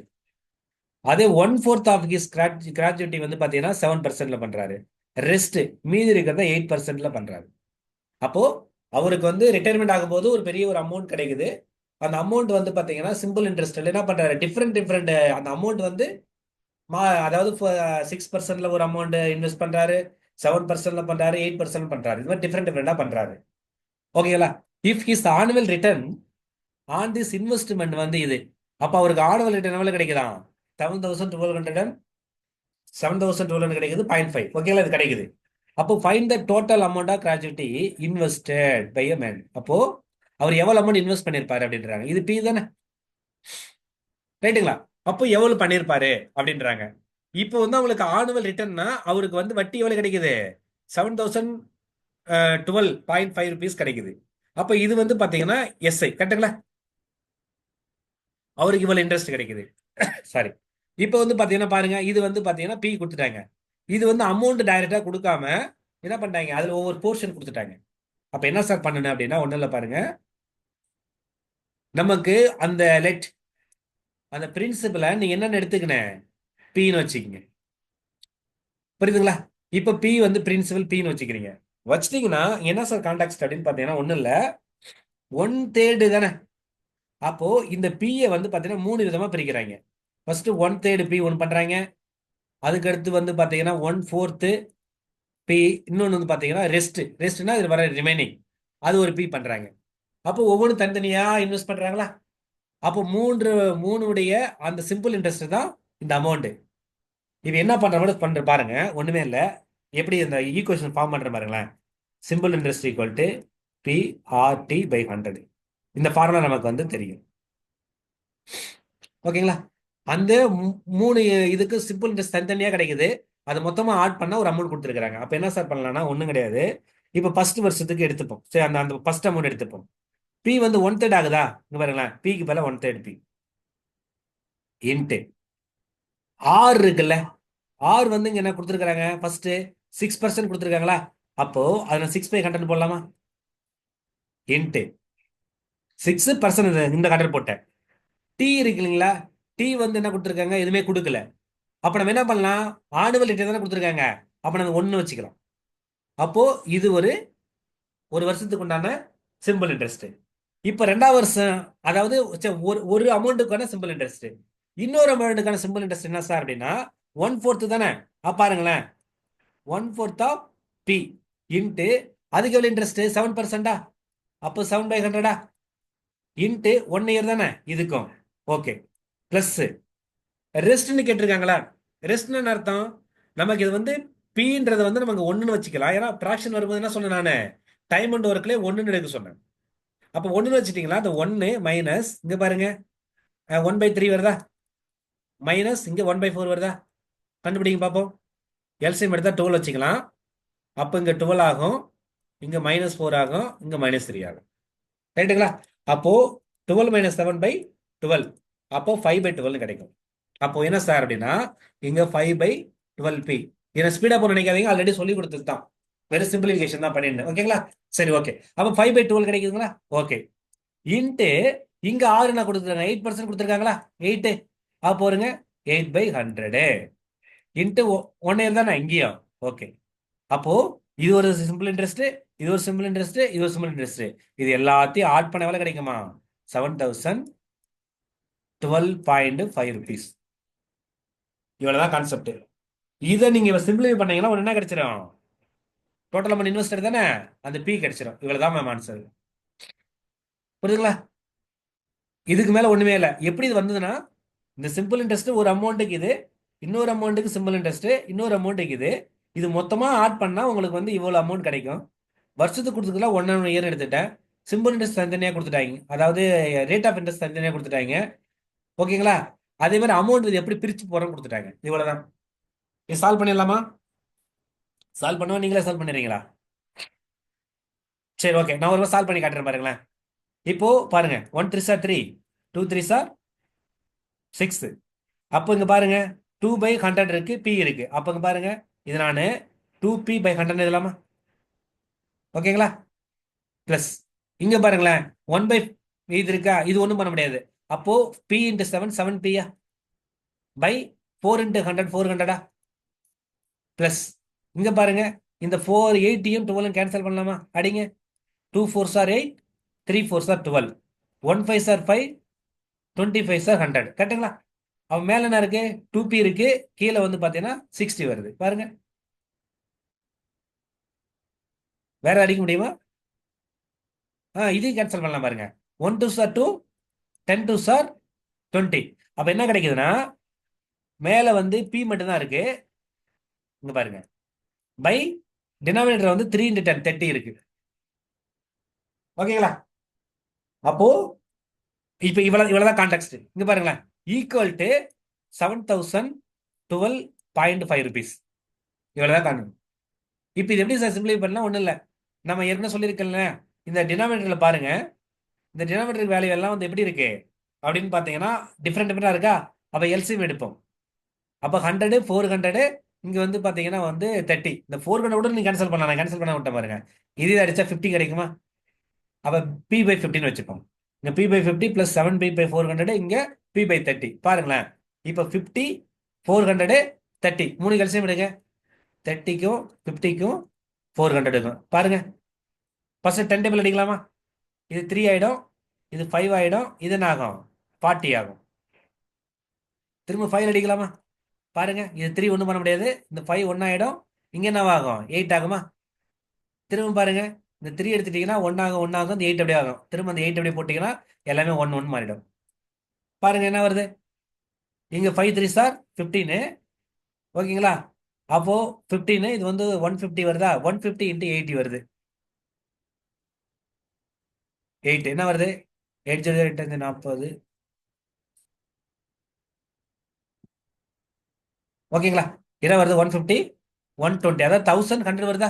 அதே 1/4 ஆஃப் ஹிஸ் கிராஜுவிட்டி வந்து பாத்தீங்கன்னா 7%ல பண்றாரு. ரெஸ்ட் மீதி இருக்கிறத 8%ல பண்றாரு. அப்போ அவருக்கு வந்து ரிட்டையர்மெண்ட் ஆகும்போது ஒரு பெரிய ஒரு அமௌண்ட் கிடைக்குது. அந்த அமௌண்ட் வந்து பாத்தீங்கன்னா சிம்பிள் இன்ட்ரெஸ்ட்ல என்ன பண்றாரு, டிஃப்ரெண்ட் டிஃப்ரெண்ட் அந்த அமௌண்ட் வந்து அதாவது 6%ல ஒரு அமௌண்ட் இன்வெஸ்ட் பண்றாரு, 7%ல பண்றாரு, 8% பண்றாரு. இது மாதிரி டிஃப்ரெண்ட் டிஃப்ரெண்டா பண்றாரு. ஓகேங்களா? If his annual return on this investment வந்து இது, அப்ப அவருக்கு ஆனுவல் ரிட்டர்ன் எவ்வளவு கிடைக்குதான்? 7,1200 7,1200 கிடைக்குது 0.5. ஓகேங்களா? இது கிடைக்குது. அப்போ find the total amount of gratuity invested by a man. அப்போ அவர் எவ்வளவு அமௌண்ட் இன்வெஸ்ட் பண்ணிருப்பாரு அப்படின்றாங்க. இது பி தானே? ரைட்டுங்களா? அப்போ எவ்வளவு பண்ணிருப்பாரு அப்படின்றாங்க. இப்போ வந்து அவங்களுக்கு ஆனுவல் ரிட்டர்ன்னா அவருக்கு வந்து வட்டி எவ்வளவு கிடைக்குது? 7,012.5 ருபீஸ் கிடைக்குது. அப்போ இது வந்து பாத்தீங்கன்னா எஸ்ஐ கரெக்டுங்களா? அவருக்கு இவ்வளவு இன்ட்ரெஸ்ட் கிடைக்குது. சாரி. இப்போ வந்து பாத்தீங்கன்னா பாருங்க, இது வந்து பாத்தீங்கன்னா பி கொடுத்துட்டாங்க. இது வந்து அமௌண்ட் டைரக்டா கொடுக்காம என்ன பண்ணிட்டாங்க, அதுல ஒவ்வொரு போர்ஷன் கொடுத்துட்டாங்க. அப்ப என்ன சார் பண்ணணும் அப்படின்னா ஒண்ணும் இல்ல பாருங்க, நமக்கு அந்த லெட் அந்த பிரின்சிபலை நீங்க என்னன்னு எடுத்துக்கினேன், பின்னு வச்சுக்கோங்க. புரியுதுங்களா? இப்போ பி வந்து பிரின்சிபல் பின்னு வச்சுக்கிறீங்க. வச்சிட்டீங்கன்னா என்ன சார் கான்டாக்ட் அப்படின்னு பார்த்தீங்கன்னா ஒன்றும் இல்லை, 1/3 தானே. அப்போ இந்த பியை வந்து பார்த்தீங்கன்னா 3 விதமா பிரிக்கிறாங்க. ஃபர்ஸ்ட் 1/3 பி ஒன்று பண்றாங்க. அதுக்கு அடுத்து வந்து பார்த்தீங்கன்னா 1/4 பி. இன்னொன்று வந்து பார்த்தீங்கன்னா ரெஸ்ட்னா இது வர ரிமைனிங், அது ஒரு பி பண்றாங்க. அப்போ ஒவ்வொன்றும் தனித்தனியா இன்வெஸ்ட் பண்றாங்களா? அப்போ மூணுடைய அந்த சிம்பிள் இன்ட்ரெஸ்ட் தான் இந்த அமௌண்ட். இது என்ன பண்ற மாதிரி பண்ற பாருங்க, ஒண்ணுமே இல்லை. எப்படி இந்த ஈக்குவேஷன் ஃபார்ம் பண்ற பாருங்களேன். Simple interest equal to P RT by 100. இந்த ஃபார்முலா நமக்கு வந்து தெரியும். ஓகேங்களா? அந்த மூணு இதுக்கு சிம்பிள் இன்ட்ரெஸ்ட் தனித்தனியா கிடைக்குது. அது மொத்தமா ஆட் பண்ணா ஒரு அமௌண்ட் கொடுத்துருக்காங்க. அப்ப என்ன சார் பண்ணலாம்னா ஒண்ணும் கிடையாது. இப்ப ஃபர்ஸ்ட் வருஷத்துக்கு எடுத்துப்போம். சரி, அந்த அந்த ஃபர்ஸ்ட் அமௌண்ட் எடுத்துப்போம். பி வந்து 1/3 ஆகுதா? இங்க பாருங்களேன், பிக்கு பதிலா 1/3 பி இன்ட்டு ஆர் இருக்குல்ல. ஆர் வந்து இங்க என்ன கொடுத்துருக்காங்க? ஃபர்ஸ்ட் 6% கொடுத்துருக்காங்களா? அப்போ அதுல 6/100 போடலாமா? இன்ட்டு 6% இந்த 100 போட்டேன். டி இருக்கு இல்லைங்களா? டி வந்து என்ன கொடுத்துருக்காங்க? எதுவுமே கொடுக்கல. அப்ப நம்ம என்ன பண்ணலாம்? ஆனுவல் ரிட்டர்ன் தானே கொடுத்துருக்காங்க. அப்ப நம்ம ஒன்னு வச்சுக்கலாம். அப்போ இது ஒரு ஒரு வருஷத்துக்கு உண்டான சிம்பிள் இன்ட்ரெஸ்ட். இப்ப ரெண்டாவது வருஷம், அதாவது ஒரு ஒரு அமௌண்ட்டுக்கான சிம்பிள் இன்ட்ரெஸ்ட். இன்னொரு அமௌண்ட்டுக்கான சிம்பிள் இன்ட்ரெஸ்ட் என்ன சார் அப்படின்னா 1/4 தானே. பாருங்களேன், 1/4 ஆஃப் பி இன்ட்டு அதுக்கு எவ்வளவு இன்ட்ரெஸ்ட்? 7%. அப்போ 7/100 இன்ட்டு 1 இயர் தானே இதுக்கும். ஓகே. பிளஸ் ரெஸ்ட்னு கேட்டிருக்காங்களா? ரெஸ்ட்னு என்ன அர்த்தம்? நமக்கு இது வந்து பீன்றத வந்து நமக்கு ஒண்ணுன்னு வச்சுக்கலாம். ஏன்னா பிராக்ஷன் வரும்போது என்ன சொன்னேன் நானு? டைம் அண்ட் ஒர்க்ல ஒண்ணுன்னு எடுக்க சொன்னேன். அப்ப ஒண்ணுன்னு வச்சுட்டீங்களா? அந்த ஒன்னு மைனஸ் இங்க பாருங்க 1/3 வருதா? மைனஸ் இங்க 1/4 வருதா? கண்டுபிடிங்க பார்ப்போம். எல்சிஎம் எடுத்தா 12 வச்சுக்கலாம். அப்ப இங்க 12 ஆகும், இங்க -4 ஆகும், இங்க -3 ஆகும். ரைட்டுங்களா? அப்போ 12 - 7/12, அப்போ 5/12 கிடைக்கும். அப்போ என்ன சார் அப்படின்னா இங்க 5/12 பி. இதை ஸ்பீடா போக நினைக்காதீங்க, ஆல்ரெடி சொல்லி கொடுத்தது தான். வெறும் சிம்பிளிஃபிகேஷன் தான் பண்ணிருந்தேன். ஓகேங்களா? சரி, ஓகே. அப்போ 5/12 கிடைக்குதுங்களா? ஓகே. இன்ட்டு இங்க 6 என்ன கொடுத்துருக்காங்க? 8% கொடுத்துருக்காங்களா? 8. அப்போ பாருங்க 8/100 இன்ட்டு 1 இயர் தானே இங்கேயும். ஓகே. அப்போ இது ஒரு சிம்பிள் இன்ட்ரெஸ்ட், இது ஒரு சிம்பிள் இன்ட்ரெஸ்ட், இது ஒரு சிம்பிள் இன்ட்ரெஸ்ட். இது எல்லாத்தையும் ஆட் பண்ண எவ்வளவு கிடைக்குமா? 7,012.5 rupees. இவ்வளவுதான் கான்செப்ட். இதை நீங்க சிம்பிளிஃபை பண்ணீங்கன்னா என்ன கிடைச்சிடும்? டோட்டல் அமௌண்ட் இன்வெஸ்டர் தானே, அந்த பி கிடைச்சிடும். இவ்வளவுதான் மேம் ஆன்சர். புரியுதுங்களா? இதுக்கு மேல ஒண்ணுமே இல்லை. எப்படி இது வந்ததுன்னா இந்த சிம்பிள் இன்ட்ரெஸ்ட் ஒரு அமௌண்ட்டுக்கு, இது இன்னொரு அமௌண்ட்டுக்கு சிம்பிள் இன்ட்ரெஸ்ட், இன்னொரு அமௌண்ட்டுக்கு இது. இது மொத்தமா ஆட் பண்ணா உங்களுக்கு வந்து இவ்வளவு அமௌண்ட் கிடைக்கும். வருஷத்துக்கு கொடுத்ததுல 1 இயர் எடுத்துட்டேன். சிம்பிள் இன்ட்ரெஸ்ட் தனித்தனியா கொடுத்துட்டாங்க, அதாவது ரேட் ஆஃப் இன்ட்ரெஸ்ட் தனித்தனியா கொடுத்துட்டாங்க. ஓகேங்களா? அதே மாதிரி அமௌண்ட் இது எப்படி பிரிச்சு போறோம் கொடுத்துட்டாங்க. இவ்வளவுதான். இது சால்வ் பண்ணிடலாமா? சால்வ் பண்ணுவோம், நீங்களே சால்வ் பண்ணிடுறீங்களா? சரி, ஓகே. நான் ஒரு சால்வ் பண்ணி காட்டுறேன் பாருங்களேன். இப்போ பாருங்க, 1 3 சார் 3, 2 3 சார் 6. அப்போ இங்க பாருங்க 2/100 இருக்கு, பி இருக்கு. அப்போ இங்க பாருங்க, இது நான் 2p/100 எழுதலாமா? ஓகேங்களா? பிளஸ் இங்க பாருங்களேன் 1 இது இருக்கா, இது ஒண்ணும் பண்ண முடியாது. அப்போ p × 7 7p பை 4 × 100 400. பிளஸ் இங்க பாருங்க, இந்த 4 8 12 கேன்சல் பண்ணலாமா? அடிங்க. 2 4s are 8, 3 4s are 12, 1 5s are 5, 25s are 100. கரெக்டுங்களா? அவன் மேல என்ன இருக்கு? 2p இருக்கு, கீழே வந்து பாத்தீங்கன்னா 60 வருது. பாருங்க, வேற அடிக்க முடியுமா? இதையும் கேன்சல் பண்ணலாம் பாருங்க. 1 2s are 2, 10 2s are 20. அப்ப என்ன கிடைக்குதுன்னா மேல வந்து p மட்டும் தான் இருக்கு. இங்க பாருங்க, பை டினாமினேட்டர் வந்து 3 × 10 30 இருக்கு. ஓகேங்களா? அப்போ இப்ப இவ்வளவுதான் கான்டெக்ட். இங்க பாருங்களேன், ஈக்குவல் டு 7,012.5 rupees. இவ்வளவுதான் காணும். இப்ப இது எப்படி சார் சிம்பிளை பண்ணலாம்? ஒண்ணும் இல்ல, நம்ம ஏற்கனவே சொல்லியிருக்கல, இந்த டினாமினேட்டர்ல பாருங்க, இந்த டினாமினேட்டர் வேல்யூ எல்லாம் வந்து எப்படி இருக்கு அப்படின்னு பாத்தீங்கன்னா டிஃப்ரெண்டா இருக்கா? அப்ப எல்சிஎம் எடுப்போம். அப்ப 100 400, இங்க வந்து பாத்தீங்கன்னா வந்து 30. இந்த 400 கூட நீங்க கேன்சல் பண்ணலாம், கேன்சல் பண்ண விட்ட பாருங்க. இது அடிச்சா 50 கிடைக்குமா? அப்ப p/15 வச்சுப்போம். இங்க p/50 பிளஸ் 7p/400, இங்க p/30. பாருங்களேன், இப்ப 50 430 மூணு கழிச்சு எடுங்க. 30க்கும் 50க்கும் 400க்கும் பாருங்க. ஃபர்ஸ்ட் 10 டேபிள் அடிக்கலாமா? இது 3 ஆயிடும், இது 5 ஆயிடும், இது என்ன ஆகும்? 40 ஆகும். திரும்ப 5 அடிக்கலாமா? பாருங்க, இது 3 ஒன்றும் பண்ண முடியாது, இந்த 5 ஒன்று ஆயிடும், இங்க என்ன ஆகும்? 8 ஆகுமா? திரும்ப பாருங்க, இந்த 3 எடுத்துட்டீங்கன்னா 1 ஆகும், 1 ஆகும், இந்த 8 அப்படியே ஆகும். திரும்ப அந்த 8 அப்படியே போட்டீங்கன்னா எல்லாமே 1 1 மாறிடும். பாருங்க என்ன வருது? இங்க 5 3 சார் 15. ஓகேங்களா? அப்போ 15 இது வந்து 150 வருதா? 150 இன்ட்டு 80 வருது. 8 என்ன வருது? 8 8 40. ஓகேங்களா? என்ன வருது? 150 120, அதாவது 1100 வருதா?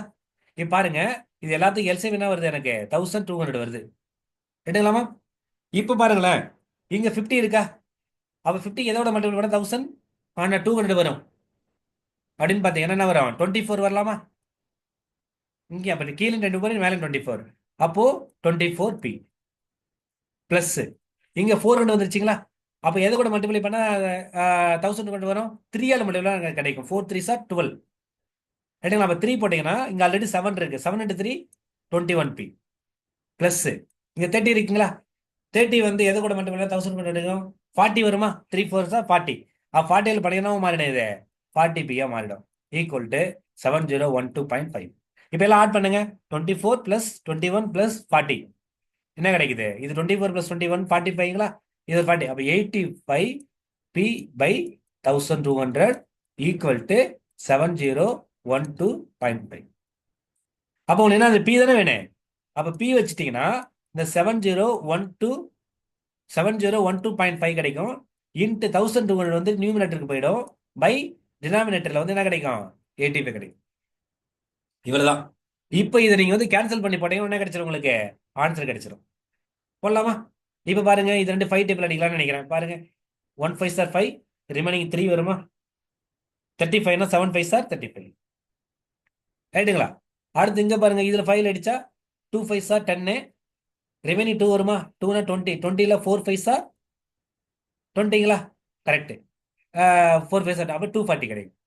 இப்ப பாருங்க, இது எல்லாத்துக்கும் எல்சிஎம் என்ன வருது? எனக்கு 1200 வருது. எடுக்கலாமா? இப்ப பாருங்களேன், இங்க 50 இருக்கா? அப்ப 50 எதோட மல்டிபிள் பண்ணா 1000 ஆனா 200 வரும். அப்படின்னு பாத்தீங்கன்னா என்ன வரும்? 24 வரலாமா? இங்க அப்ப கீழே 24 மேலே 24. அப்போ 24p பிளஸ் இங்க 400 வந்துருச்சுங்களா? அப்ப எதை கூட மல்டிப்ளை பண்ணா 1000 கொண்டு வரும்? 3 ஆல மல்டிப்ளை கிடைக்கும். 4 3 சார் 12. ரைட்டுங்களா? அப்ப 3 போட்டீங்கன்னா இங்க ஆல்ரெடி 7 இருக்கு. 7 இன்ட்டு 3 21p பிளஸ் இங்க 30 இருக்குங்களா? 30 வந்து எதை கூட மல்டிப்ளை பண்ணா 1000 கொண்டு எடுக்கும்? 40 வருமா? 3 4 சார் 40. 40 பார்த்தீங்கன்னா மாறிடும், இது 40p மாறிடும். Equal to 7012.5. இப்போ எல்லாம் ஆட் பண்ணுங்க. 24 பிளஸ் 21 பிளஸ் 40 என்ன கிடைக்குது? இது 24 பிளஸ் 21 45ங்களா? இது 40. அப்போ 85 p பை 1200 ஈக்குவல் டு 7012.5. அப்போ உங்களுக்கு என்ன? பி தானே வேணும். அப்போ பி வச்சுட்டீங்கன்னா இந்த 7012.5 கிடைக்கும். இன்ட்டு 1200 வந்து நியூமினேட்டருக்கு போயிடும். பை டினாமினேட்டர்ல வந்து என்ன கிடைக்கும்? 85 கிடைக்கும். இவ்வளவுதான். இப்போ இதை நீங்க வந்து கேன்சல் பண்ணி போட்டீங்கன்னா என்ன கிடைச்சிடும்? உங்களுக்கு ஆன்சர் கிடைச்சிடும். போடலாமா? இப்ப பாருங்க, இது ரெண்டு 5 டேபிள் அடிக்கலாம்னு நினைக்கிறேன். பாருங்க, 1 5 சார் 5, ரிமைனிங் 3 வருமா? 35 7 5 சார் 35. ரைட்டுங்களா? அடுத்து இங்க பாருங்க, இதுல 5 அடிச்சா 2 5 சார் 10, ரிமைனிங் 2 வருமா? 2 20, 20ல 4 5 சார் 20ங்களா? கரெக்ட். 4 5 சார் அப்ப 240 கிடைக்கும்.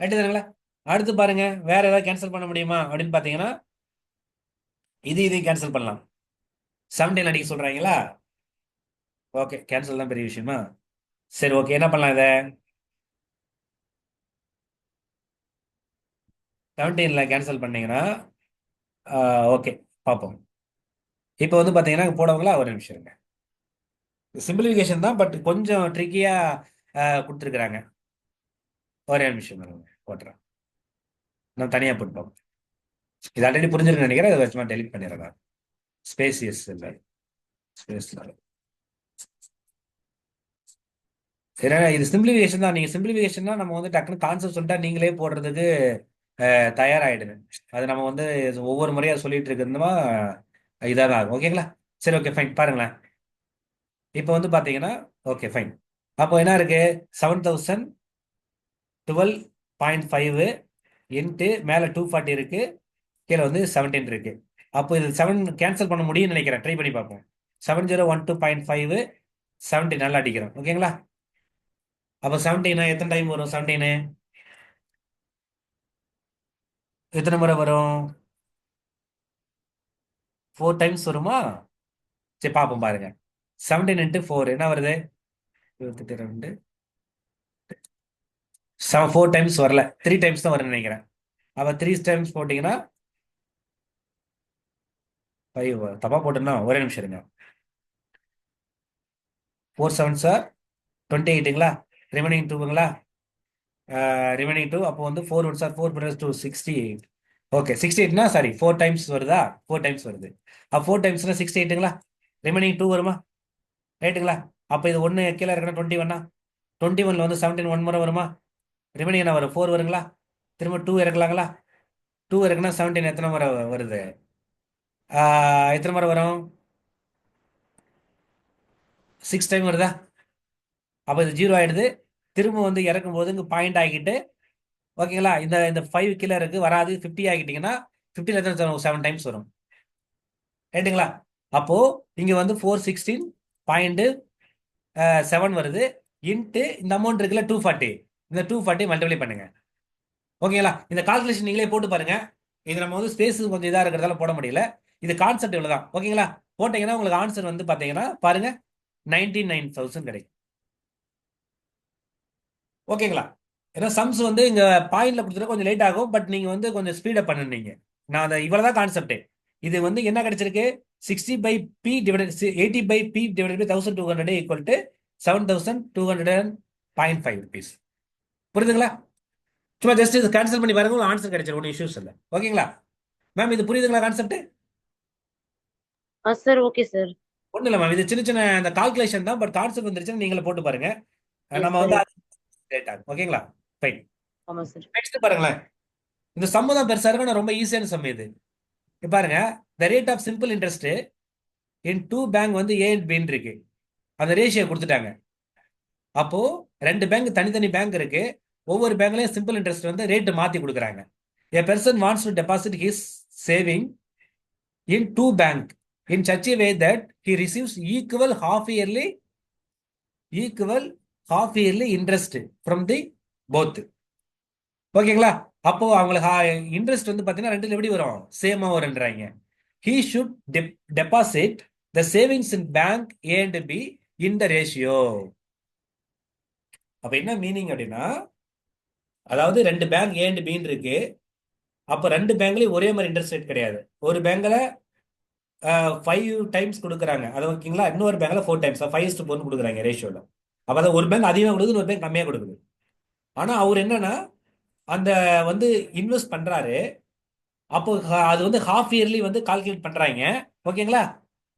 ரைட்டு தானுங்களா? அடுத்து பாருங்க, வேற ஏதாவது கேன்சல் பண்ண முடியுமா அப்படின்னு பாத்தீங்கன்னா இதையும் கேன்சல் பண்ணலாம். 17 அடிக்க சொல்றாங்களா? ஓகே, கேன்சல் தான் பெரிய விஷயமா? சரி, ஓகே, என்ன பண்ணலாம் இதை? 17ல கேன்சல் பண்ணீங்கன்னா ஓகே, பார்ப்போம். இப்போ வந்து பார்த்தீங்கன்னா போடவங்களா? ஒரு நிமிஷம் இருங்க. சிம்பிளிஃபிகேஷன் தான், பட் கொஞ்சம் ட்ரிக்கியா கொடுத்துருக்குறாங்க. ஒரே நிமிஷம் போட்டுறேன். நான் தனியாக போட்டு பார்ப்போம். இது ஆல்ரெடி புரிஞ்சிருக்குன்னு நினைக்கிறேன். அதை வச்சுமா டெலிட் பண்ணிடுறேன். ஸ்பேசியஸ் இல்லை, ஸ்பேஸ். ஏன்னா இது சிம்பிளிஃபிகேஷன் தான். நீங்கள் சிம்பிளிஃபிகேஷன் தான் நம்ம வந்து டக்குன்னு கான்செப்ட் சொல்லிட்டா நீங்களே போடுறதுக்கு தயாராகிடுது. அது நம்ம வந்து ஒவ்வொரு முறையாக சொல்லிட்டு இருக்கிறதுமா இதாக தான் ஆகும். ஓகேங்களா? சரி, ஓகே, ஃபைன். பாருங்களேன், இப்போ வந்து பார்த்தீங்கன்னா ஓகே, ஃபைன். அப்போ என்ன இருக்கு? 7012.5 இன்ட்டு மேலே 240 இருக்கு, கீழே வந்து 17 இருக்கு. அப்போ இது 7 கேன்சல் பண்ண முடியும்னு நினைக்கிறேன். ட்ரை பண்ணி பார்ப்போம். 7012.5 17 நல்லா அடிக்கிறோம். ஓகேங்களா? அப்போ 17 எத்தனை டைம் வரும்? 17 எத்தனை முறை வரும்? 4 டைம்ஸ் வருமா? சரி, பார்ப்போம். பாருங்க, 17 இன்ட்டு 4 என்ன வருது? 22. 4 டைம்ஸ் வரல, 3 டைம்ஸ் தான் வரும்னு நினைக்கிறேன். அப்போ 3 டைம்ஸ் போட்டிங்கன்னா 5 தப்பா போட்டோம்னா ஒரே நிமிஷம் இருங்க. 4 7 சார் 28ங்களா? ரிமைனிங் 2ங்களா? ரிமைனிங் 2. அப்போ வந்து 4 1 சார் 4 + 2 68. ஓகே, 68னா சாரி 4 டைம்ஸ் வருதா? 4 டைம்ஸ் வருது. அப்போ 4 டைம்ஸ்னா 68ங்களா? ரிமைனிங் 2 வருமா? ரைட்டுங்களா? அப்போ இது 1 கீழே இருக்குன்னா 21. 21ல வந்து 17 1 முறை வருமா? ரிமைனிங் என்ன வரும்? 4 வருங்களா? திரும்ப 2 இறக்கலாங்களா? 2 இருக்குன்னா 17 எத்தனை முறை வருது? எத்தனை முறை வரும்? 6 டைம் வருதா? அப்போ இது 0 ஆயிடுது. திரும்ப வந்து இறக்கும் போது இங்கே பாயிண்ட் ஆகிட்டு, ஓகேங்களா? இந்த இந்த 5 கீழே இருக்கு, வராது. 50 ஆகிட்டீங்கன்னா 50ல எத்தனை 7 டைம்ஸ் வரும். ரைட்டுங்களா? அப்போ இங்க வந்து 416.7 வருது. இன்ட்டு இந்த அமௌண்ட் இருக்குல்ல 240, இந்த 240 மல்டிப்ளை பண்ணுங்க. ஓகேங்களா? இந்த கால்குலேஷன் நீங்களே போட்டு பாருங்க. இது நம்ம வந்து ஸ்பேஸ் கொஞ்சம் இதாக இருக்கிறதால போட முடியல. இது கான்செப்ட் இவ்வளவுதான். ஓகேங்களா? போட்டீங்கன்னா உங்களுக்கு ஆன்சர் வந்து பாத்தீங்கன்னா பாருங்க 99,000 கிடைக்கும். ஓகேங்களா? ஏன்னா சம்ஸ் வந்து இங்க பாயிண்ட்ல கொடுத்துட்டு கொஞ்சம் லேட் ஆகும். பட் நீங்க வந்து கொஞ்சம் ஸ்பீடப் பண்ணுனீங்க. நான் அதை இவ்வளவுதான் கான்செப்ட். இது வந்து என்ன கிடைச்சிருக்கு? 80/p/1200 equal to 7,200.5 rupees. புரியுதுங்களா? சும்மா ஜஸ்ட் இது கேன்சல் பண்ணி பாருங்க, உங்களுக்கு ஆன்சர் கிடைச்சிடும். ஒன்றும் இஷ்யூஸ் இல்லை. ஓகேங்களா மேம்? இது புரியுதுங்களா கான்செப்ட்? Sir okay sir. ஒன்றும் இல்லை மேம், இது சின்ன சின்ன அந்த கால்குலேஷன் தான். பட் கான்செப்ட் வந்துருச்சுன்னா நீங்களே போட்டு பாருங்க. எஸ் நம்ம சார். வந்து லேட் ஆகும். ஓகேங்களா? ஃபைன். ஆமா சார். நெக்ஸ்ட் பாருங்களேன். இந்த சம்மு தான் பெருசா இருக்கும், ரொம்ப ஈஸியான சம் இது. இப்ப பாருங்க, the rate of simple interest in two bank வந்து ஏ அண்ட் பின்னு இருக்கு. அந்த ரேஷியோ கொடுத்துட்டாங்க. அப்போ ரெண்டு பேங்க் தனித்தனி பேங்க் இருக்கு. ஒவ்வொரு பேங்க்லயும் சிம்பிள் இன்ட்ரெஸ்ட் வந்து ரேட் மாத்தி கொடுக்குறாங்க. A person wants to deposit his saving in two bank in such a way that he receives equal half yearly interest from the both. ஓகேங்களா? அப்போ அவங்களுக்கு இன்ட்ரெஸ்ட் வந்து பாத்தீங்கன்னா ரெண்டுல எப்படி வரும்? சேமா வரும்ன்றாங்க. He should deposit the savings in bank A and B in the ratio. அப்ப என்ன மீனிங் அப்படின்னா, அதாவது ரெண்டு பேங்க் ஏ அண்ட் பின்னு இருக்கு. அப்ப ரெண்டு பேங்க்லயும் ஒரே மாதிரி இன்ட்ரெஸ்ட் ரேட் கிடையாது. ஒரு பேங்க்ல 5 times கொடுக்குறாங்க, அது ஓகேங்களா? இன்னொரு பேங்க்ல 4 times, 5:4 கொடுக்குறாங்க ரேஷியோல. அப்ப அதை ஒரு பேங்க் அதிகமாக கொடுக்குது, ஒரு பேங்க் கம்மியாக கொடுக்குது. ஆனா அவர் என்னன்னா அந்த வந்து இன்வெஸ்ட் பண்றாரு. அப்போ அது வந்து ஹாஃப் இயர்லி வந்து கால்குலேட் பண்றாங்க. ஓகேங்களா?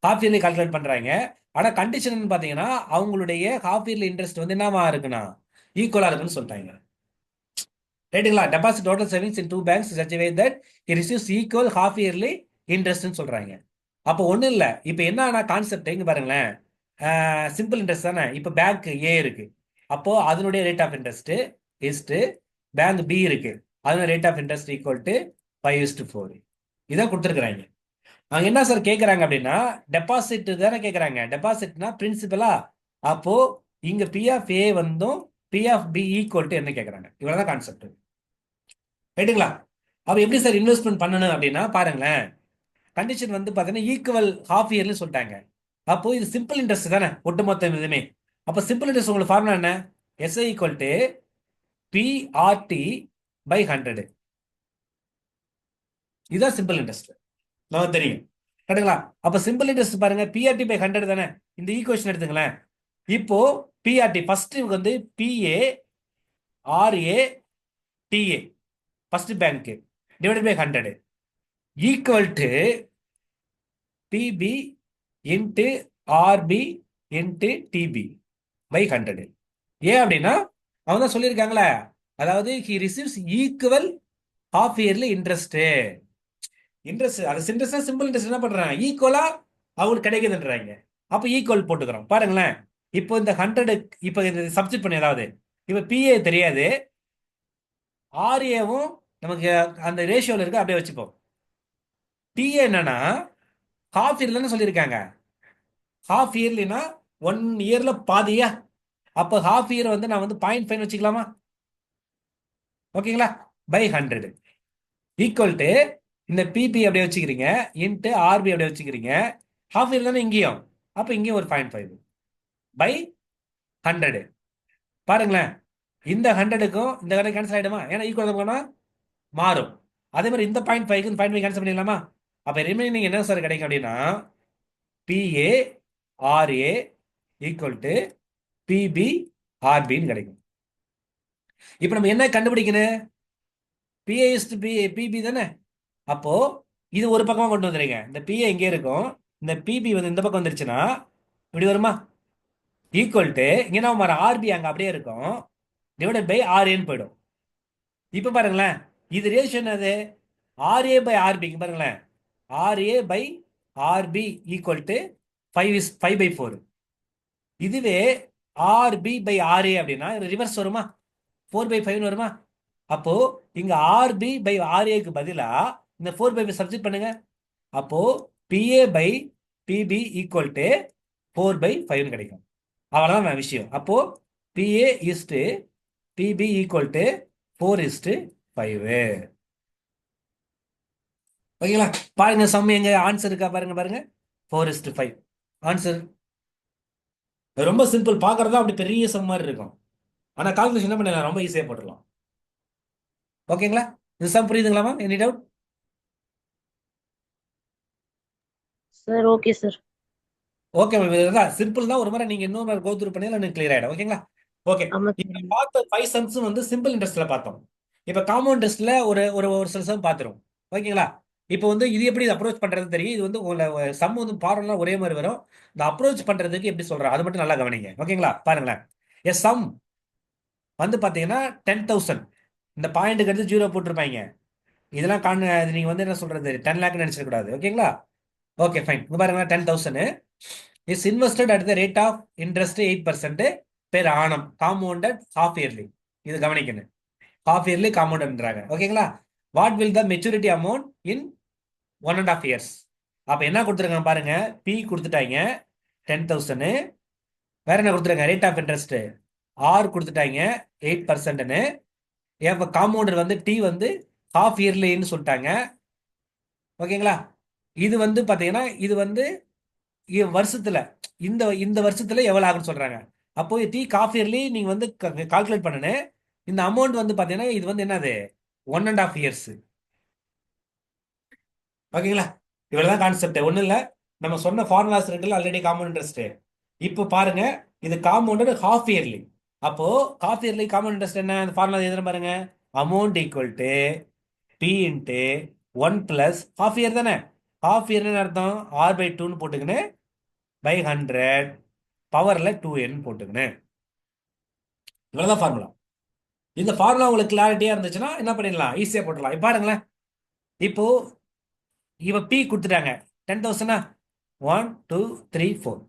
ஹாஃப் இயர்லி கால்குலேட் பண்றாங்க. ஆனா கண்டிஷன் பாத்தீங்கன்னா அவங்களுடைய ஹாஃப் இயர்லி இன்ட்ரெஸ்ட் வந்து என்னவா இருக்குன்னா ஈக்குவலா இருக்குன்னு சொல்லிட்டாங்க. ரைட்டுங்களா? Deposit total savings in two banks such way that he receives equal half yearly இன்ட்ரெஸ்ட்னு சொல்றாங்க. அப்போ ஒன்றும் இல்லை. இப்போ என்ன கான்செப்ட் இங்க பாருங்களேன். சிம்பிள் இன்ட்ரெஸ்ட் தானே. இப்போ பேங்க் ஏ இருக்கு. அப்போ அதனுடைய rate of interest is to bank B இருக்கு, அதனுடைய rate of interest equal to 5:4. இதான் கொடுத்துருக்குறாங்க. அவங்க என்ன சார் கேட்குறாங்க அப்படின்னா டெபாசிட் தானே கேட்குறாங்க. டெபாசிட்னா பிரின்சிபலா. அப்போ இங்க பி ஆஃப் ஏ வந்தும் P of B equal to என்ன கேட்குறாங்க. இவ்வளவுதான் கான்செப்ட். ரைட்டுங்களா? அப்ப எப்படி சார் இன்வெஸ்ட்மெண்ட் பண்ணணும் அப்படின்னா பாருங்களேன். கண்டிஷன் வந்து பாத்தீங்கன்னா ஈக்குவல் ஹாஃப் இயர்னு சொல்லிட்டாங்க. அப்போ இது சிம்பிள் இன்ட்ரெஸ்ட் தானே ஒட்டுமொத்த இதுமே. அப்போ சிம்பிள் இன்ட்ரெஸ்ட் உங்களுக்கு ஃபார்முலா என்ன? SI equal to PRT by 100. இதுதான் சிம்பிள் இன்ட்ரெஸ்ட், நமக்கு தெரியும். கரெக்டுங்களா? அப்ப சிம்பிள் இன்ட்ரெஸ்ட் பாருங்க, பிஆர்டி பை 100 தானே. இந்த ஈக்குவேஷன் எடுத்துங்களேன். இப்போ பிஆர்டி ஃபர்ஸ்ட் வந்து PA RA TA first bank divided by 100 equal to PB into RB into TB by 100. ஏன் அப்படின்னா அவங்க தான் சொல்லியிருக்காங்களே, அதாவது he receives equal half yearly interest. Interest அது இன்ட்ரெஸ்ட் சிம்பிள் இன்ட்ரெஸ்ட் என்ன பண்றாங்க, ஈக்குவலா அவங்களுக்கு கிடைக்குதுன்றாங்க. அப்ப ஈக்குவல் போட்டுக்கிறோம். பாருங்களேன். இப்போ இந்த 100 இப்போ இது சப்ஸ்டிட் பண்ணி, அதாவது இப்போ பிஏ தெரியாது, ஆர்ஏவும் நமக்கு அந்த ரேஷியோல இருக்கு, அப்படியே வச்சுப்போம். டிஏ என்னன்னா ஹாஃப் இயர்லன்னு சொல்லியிருக்காங்க. ஹாஃப் இயர்லினா 1 இயர்ல பாதியா. அப்போ ஹாஃப் இயர் வந்து நான் வந்து 0.5 வச்சுக்கலாமா? ஓகேங்களா? பை 100 ஈக்குவல் டு இந்த பிபி அப்படியே வச்சுக்கிறீங்க, இன்ட்டு ஆர்பி அப்படியே வச்சுக்கிறீங்க. ஹாஃப் இயர் தானே இங்கேயும், அப்போ இங்கேயும் ஒரு 0.5 பை 100. பாருங்களேன். இந்த 100க்கும் இந்த கணக்கு கேன்சல் ஆயிடுமா? ஏன்னா ஈக்குவல் போனா மாறும். அதே மாதிரி இந்த 0.5க்கு இந்த 0.5 கேன்சல் பண்ணிடலாமா? அப்ப ரிமைனிங் என்ன சார் கிடைக்கும் அப்படின்னா PA RA equal to PB ஆர்பின்னு கிடைக்கும். இப்ப நம்ம என்ன கண்டுபிடிக்கணும்? பிஏ இஸ் டு பிபி தானே. அப்போ இது ஒரு பக்கமா கொண்டு வந்துருங்க. இந்த பிஏ இங்கே இருக்கும், இந்த பிபி வந்து இந்த பக்கம் வந்துருச்சுன்னா இப்படி வருமா? ஈக்குவல் டு இங்க என்ன வர, ஆர்பி அங்க அப்படியே இருக்கும், டிவைடட் பை ஆர்ஏன்னு போயிடும். இப்ப பாருங்களேன், இது ரேஷியோ என்னது? RA by RB. பாருங்களேன், RA by RB equal to 5/4. இதுவே ஆர்பி பை ஆர்ஏ அப்படின்னா ரிவர்ஸ் வருமா? 4/5 வருமா? அப்போ இங்க ஆர்பி பை ஆர்ஏக்கு பதிலா இந்த 4/5 சப்ஸ்டிட் பண்ணுங்க. அப்போ PA by PB equal to 4/5 கிடைக்கும். அவ்வளவுதான் விஷயம். அப்போ PA is to PB equal to 4:5. ஓகேங்களா? பாருங்க சம் எங்க ஆன்சர் இருக்கா பாருங்க பாருங்க. 4:5 ஆன்சர். ரொம்ப சிம்பிள், பார்க்கறதா அப்படி பெரிய சம் மாதிரி இருக்கும். ஆனா கால்குலேஷன் என்ன பண்ணலாம், ரொம்ப ஈஸியா போட்டுடலாம். ஓகேங்களா? இந்த சம் புரியுதுங்களாமா? Any doubt? Sir okay sir. Okay ma'am, இதுதான் சிம்பிள் தான். ஒரு முறை நீங்க இன்னொரு முறை கோத்ரூ பண்ணி எனக்கு கிளியர் ஆயிடும். ஓகேங்களா? ஓகே. ஆமா இப்போ சார். பார்த்த 5 சம்ஸும் வந்து சிம்பிள் இன்ட்ரெஸ்ட்ல பார்த்தோம். இப்போ காம்பவுண்ட் இன்ட்ரெஸ்ட்ல ஒரு ஒரு ஒரு சில சம் பார்த்துரும். ஓகேங்களா? இப்போ வந்து இது எப்படி அப்ரோச் பண்றது தெரியும். இது வந்து உங்களை சம் வந்து பார்க்கலாம் ஒரே மாதிரி வரும். இந்த அப்ரோச் பண்றதுக்கு எப்படி சொல்றேன் அது மட்டும் நல்லா கவனிங்க. ஓகேங்களா? பாருங்களேன். எஸ் சம் வந்து பாத்தீங்கன்னா 10,000. இந்த பாயிண்ட்டுக்கு அடுத்து 0 போட்டிருப்பாங்க. இதெல்லாம் நீங்க வந்து என்ன சொல்றது 10 லேக் நினைச்சிடக்கூடாது. ஓகேங்களா? Okay fine. இங்க பாருங்க 10,000 is invested at the rate of interest 8% per annum compounded half yearly. இது கவனிக்கணும். ஹாஃப் இயர்லி காம்பவுண்டன்றாங்க. ஓகேங்களா? What will the maturity amount in 1.5 years? அப்ப என்ன கொடுத்துருக்காங்க பாருங்க. பி கொடுத்துட்டாங்க 10,000. வேற என்ன கொடுத்துருக்காங்க? ரேட் ஆஃப் இன்ட்ரெஸ்ட் ஆர் கொடுத்துட்டாங்க 8%. காம்பவுண்டர் வந்து டி வந்து ஹாஃப் இயர்லின்னு சொல்லிட்டாங்க. ஓகேங்களா? இது வந்து பாத்தீங்கன்னா இது வந்து வருஷத்துல இந்த இந்த வருஷத்துல எவ்வளவு ஆகும்னு சொல்றாங்க. அப்போ டி ஹாஃப் இயர்லி நீங்க வந்து கால்குலேட் பண்ணணும். இந்த அமௌண்ட் வந்து பாத்தீங்கன்னா இது வந்து என்னது 1.5 இயர்ஸ். ஓகேங்களா? இவ்வளவுதான் கான்செப்ட். ஒண்ணு இல்ல, நம்ம சொன்ன ஃபார்முலாஸ் இருக்குல்ல ஆல்ரெடி காம்பவுண்ட் இன்ட்ரெஸ்ட். இப்போ பாருங்க, இது காம்பவுண்டட் ஹாஃப் இயர்லி. அப்போ ஹாஃப் இயர்லி காம்பவுண்ட் இன்ட்ரெஸ்ட் என்ன ஃபார்முலா எழுதுற பாருங்க. Amount equal to P into 1 plus half year தானே. ஹாஃப் இயர்னு அர்த்தம் R/2ன்னு போட்டுக்கின்னு பை 100 பவர்ல 2n போட்டுக்கின்னு. இவ்வளவுதான் ஃபார்முலா. இந்த ஃபார்முலா உங்களுக்கு கிளாரிட்டியா இருந்துச்சுன்னா என்ன பண்ணிடலாம், ஈஸியா போட்டுடலாம். இப்போ பாருங்களேன். இப்போ இவ பி கொடுத்துட்டாங்க 10,000. 1 2 3 4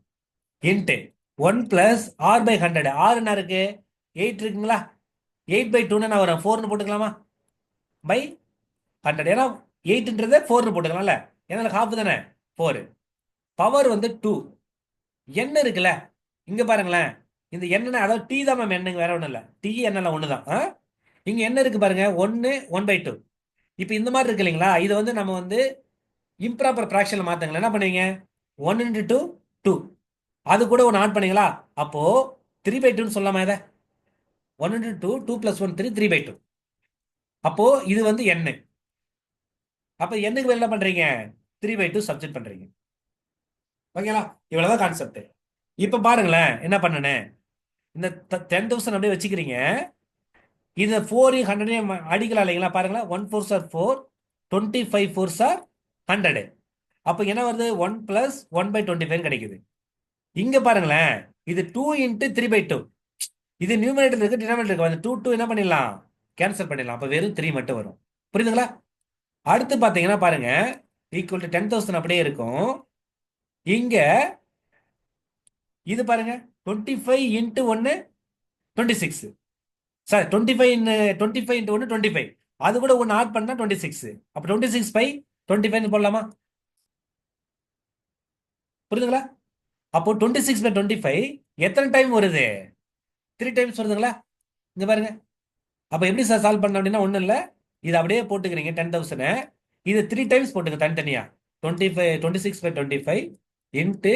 இன்ட்டு 1 பிளஸ் R/100. ஆர் என்ன இருக்கு 8 இருக்குங்களா. 8/2 என்ன வரும் 4ன்னு போட்டுக்கலாமா பை 100. ஏன்னா 8ன்றதை 4ன்னு போட்டுக்கலாம்ல, ஏன்னா ஹாஃப் தானே 4. பவர் வந்து 2. என்ன இருக்குல்ல இங்க பாருங்களேன். இந்த என்ன அதாவது டி தான் மேம் என்னங்க, வேற ஒன்றும் இல்லை. டி என்னல ஒன்று தான். இங்க என்ன இருக்கு பாருங்க 1 1/2. இப்போ இந்த மாதிரி இருக்கு இல்லைங்களா, இது வந்து நம்ம வந்து இம்ப்ராப்பர் ஃப்ராக்ஷன்ல மாத்துங்களா. என்ன பண்ணுவீங்க 1 into 2 2. அது கூட ஒன்று ஆட் பண்ணீங்களா, அப்போ 3/2ன்னு சொல்லலாமா இதை. 1 into 2 2 plus 1 3 3/2. அப்போ இது வந்து n. அப்ப என்னக்கு என்ன பண்றீங்க 3/2 சப்ஜெக்ட் பண்றீங்க. ஓகேங்களா? இவ்வளவுதான் கான்செப்ட். இப்ப பாருங்களேன் என்ன பண்ணனேன். இந்த 10,000 அப்படியே வச்சுக்கிறீங்க. இது 4 100 அடிக்கலாம் இல்லைங்களா. பாருங்களா 1 4s are 4, 25 4s are 100. அப்ப என்ன வருது 1 plus 1/25 கிடைக்குது. இங்க பாருங்களேன், இது 2 into 3/2. இது நியூமரேட்டர் இருக்கு, டினாமினேட்டர் இருக்கு. அந்த 2 2 என்ன பண்ணிடலாம் கேன்சல் பண்ணிடலாம். அப்ப வெறும் 3 மட்டும் வரும். புரியுதுங்களா? அடுத்து பாத்தீங்கன்னா பாருங்க, ஈக்குவல் டு 10,000 அப்படியே இருக்கும். இங்க இது பாருங்க 25 into 1 26. Sir 25 into 1 25. அது கூட ஒன்று ஆட் பண்ணா 26. அப்ப 26/25 போடலாமா? புரியுதுங்களா? அப்போ 26/25 எத்தனை டைம் வருது 3 டைம்ஸ் வருதுங்களா. இங்க பாருங்க. அப்ப எப்படி சார் சால்வ் பண்ண அப்படின்னா ஒண்ணும் இல்ல, இது அப்படியே போட்டுக்கிறீங்க 10,000. இது 3 டைம்ஸ் போட்டுங்க தனித்தனியா. 26/25 இன்ட்டு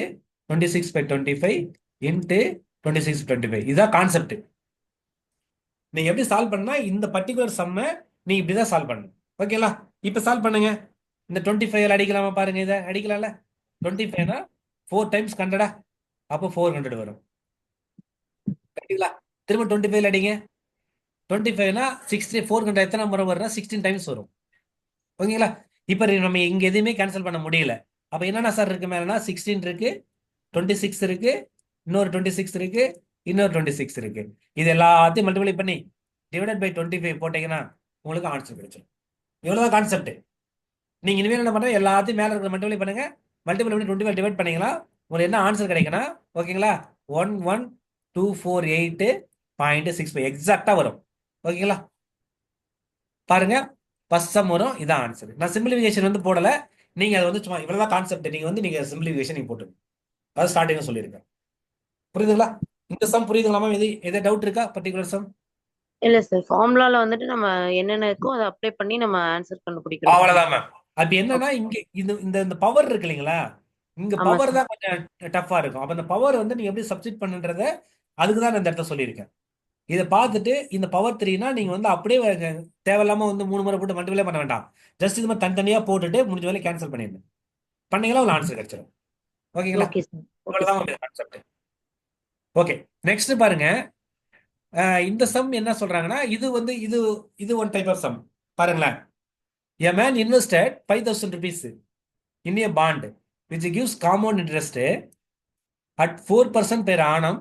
26/25 இன்ட்டு 26/25. இதுதான் கான்செப்ட். நீங்க எப்படி சால்வ் பண்ணா இந்த பர்டிகுலர் சம்மை நீ இப்படிதான் சால்வ் பண்ணணும். ஓகேங்களா? இப்ப சால்வ் பண்ணுங்க. இந்த 25 அடிக்கலாமா பாருங்க. இதை அடிக்கலாம்ல. 25னா 4 டைம்ஸ் 100. அப்போ 400 வரும். கரெக்டுங்களா? திரும்ப 25 அடிங்க. 25னா 60 400 எத்தனை முறை வரும்னா 16 டைம்ஸ் வரும். ஓகேங்களா? இப்ப நம்ம இங்க எதுவுமே கேன்சல் பண்ண முடியல. அப்ப என்னென்ன சார் இருக்கு மேலனா 16 இருக்கு, 26 இருக்கு, இன்னொரு 26 இருக்கு, இன்னொரு 26 இருக்கு. இது எல்லாத்தையும் மல்டிப்ளை பண்ணி டிவைடட் பை 25 போட்டீங்கன்னா உங்களுக்கு ஆன்சர் கிடைச்சிடும். இவ்வளவுதான் கான்செப்ட். நீங்க இனிமேல் என்ன பண்ற எல்லாத்தையும் மேல இருக்கிற மல்டிப்ளை பண்ணுங்க. மல்டிப்ளை பண்ணி 25 டிவைட் பண்ணீங்களா உங்களுக்கு என்ன ஆன்சர் கிடைக்குன்னா ஓகேங்களா 11248.65 எக்ஸாக்டா வரும். ஓகேங்களா? பாருங்க ஃபர்ஸ்ட் சம் வரும். இதான் ஆன்சர். நான் சிம்பிளிஃபிகேஷன் வந்து போடல. நீங்க அது வந்து சும்மா இவ்வளவுதான் கான்செப்ட். நீங்க வந்து நீங்க சிம்பிளிஃபிகேஷன் நீங்க போட்டு அது ஸ்டார்டிங் சொல்லியிருக்கேன். புரியுதுங்களா? இந்த சம் புரியுதுங்களாமா? எது டவுட் இருக்கா பர்டிகுலர் சம்? இல்ல சார், ஃபார்முலால வந்துட்டு நம்ம என்னென்ன இருக்கோ அதை அப்ளை பண்ணி நம்ம ஆன்சர் கண்டுபிடிக்கிறோம். அவ்வளவுதான் மேம். அப்ப என்னன்னா ஓகே. இங்க இது இந்த இந்த பவர் இருக்கு இல்லைங்களா? இங்க ஆமா பவர் சார். தான் கொஞ்சம் டஃப்பா இருக்கும். அப்ப அந்த பவர் வந்து நீங்க எப்படி சப்ஸ்டிட் பண்ணுன்றத அதுக்கு தான் நான் இந்த இடத்த சொல்லியிருக்கேன். இதை பார்த்துட்டு இந்த பவர் த்ரீனா நீங்க வந்து அப்படியே தேவையில்லாம வந்து 3 முறை போட்டு மல்டிப்ளை பண்ண வேண்டாம். ஜஸ்ட் இது மாதிரி தனித்தனியா போட்டுட்டு முடிஞ்ச வேலை கேன்சல் பண்ணிடுங்க. பண்ணீங்களா ஒரு ஆன்சர் கிடைச்சிடும். ஓகேங்களா? Okay sir. ஓகே இவ்வளவுதான் சார். கான்செப்ட். ஓகே. நெக்ஸ்ட் பாருங்க. இந்த சம் என்ன சொல்றாங்கன்னா இது வந்து இது இது ஒன் டைப் ஆஃப் சம். பாருங்களேன். A man invested 5,000 rupees in a bond which gives compound interest at 4% per annum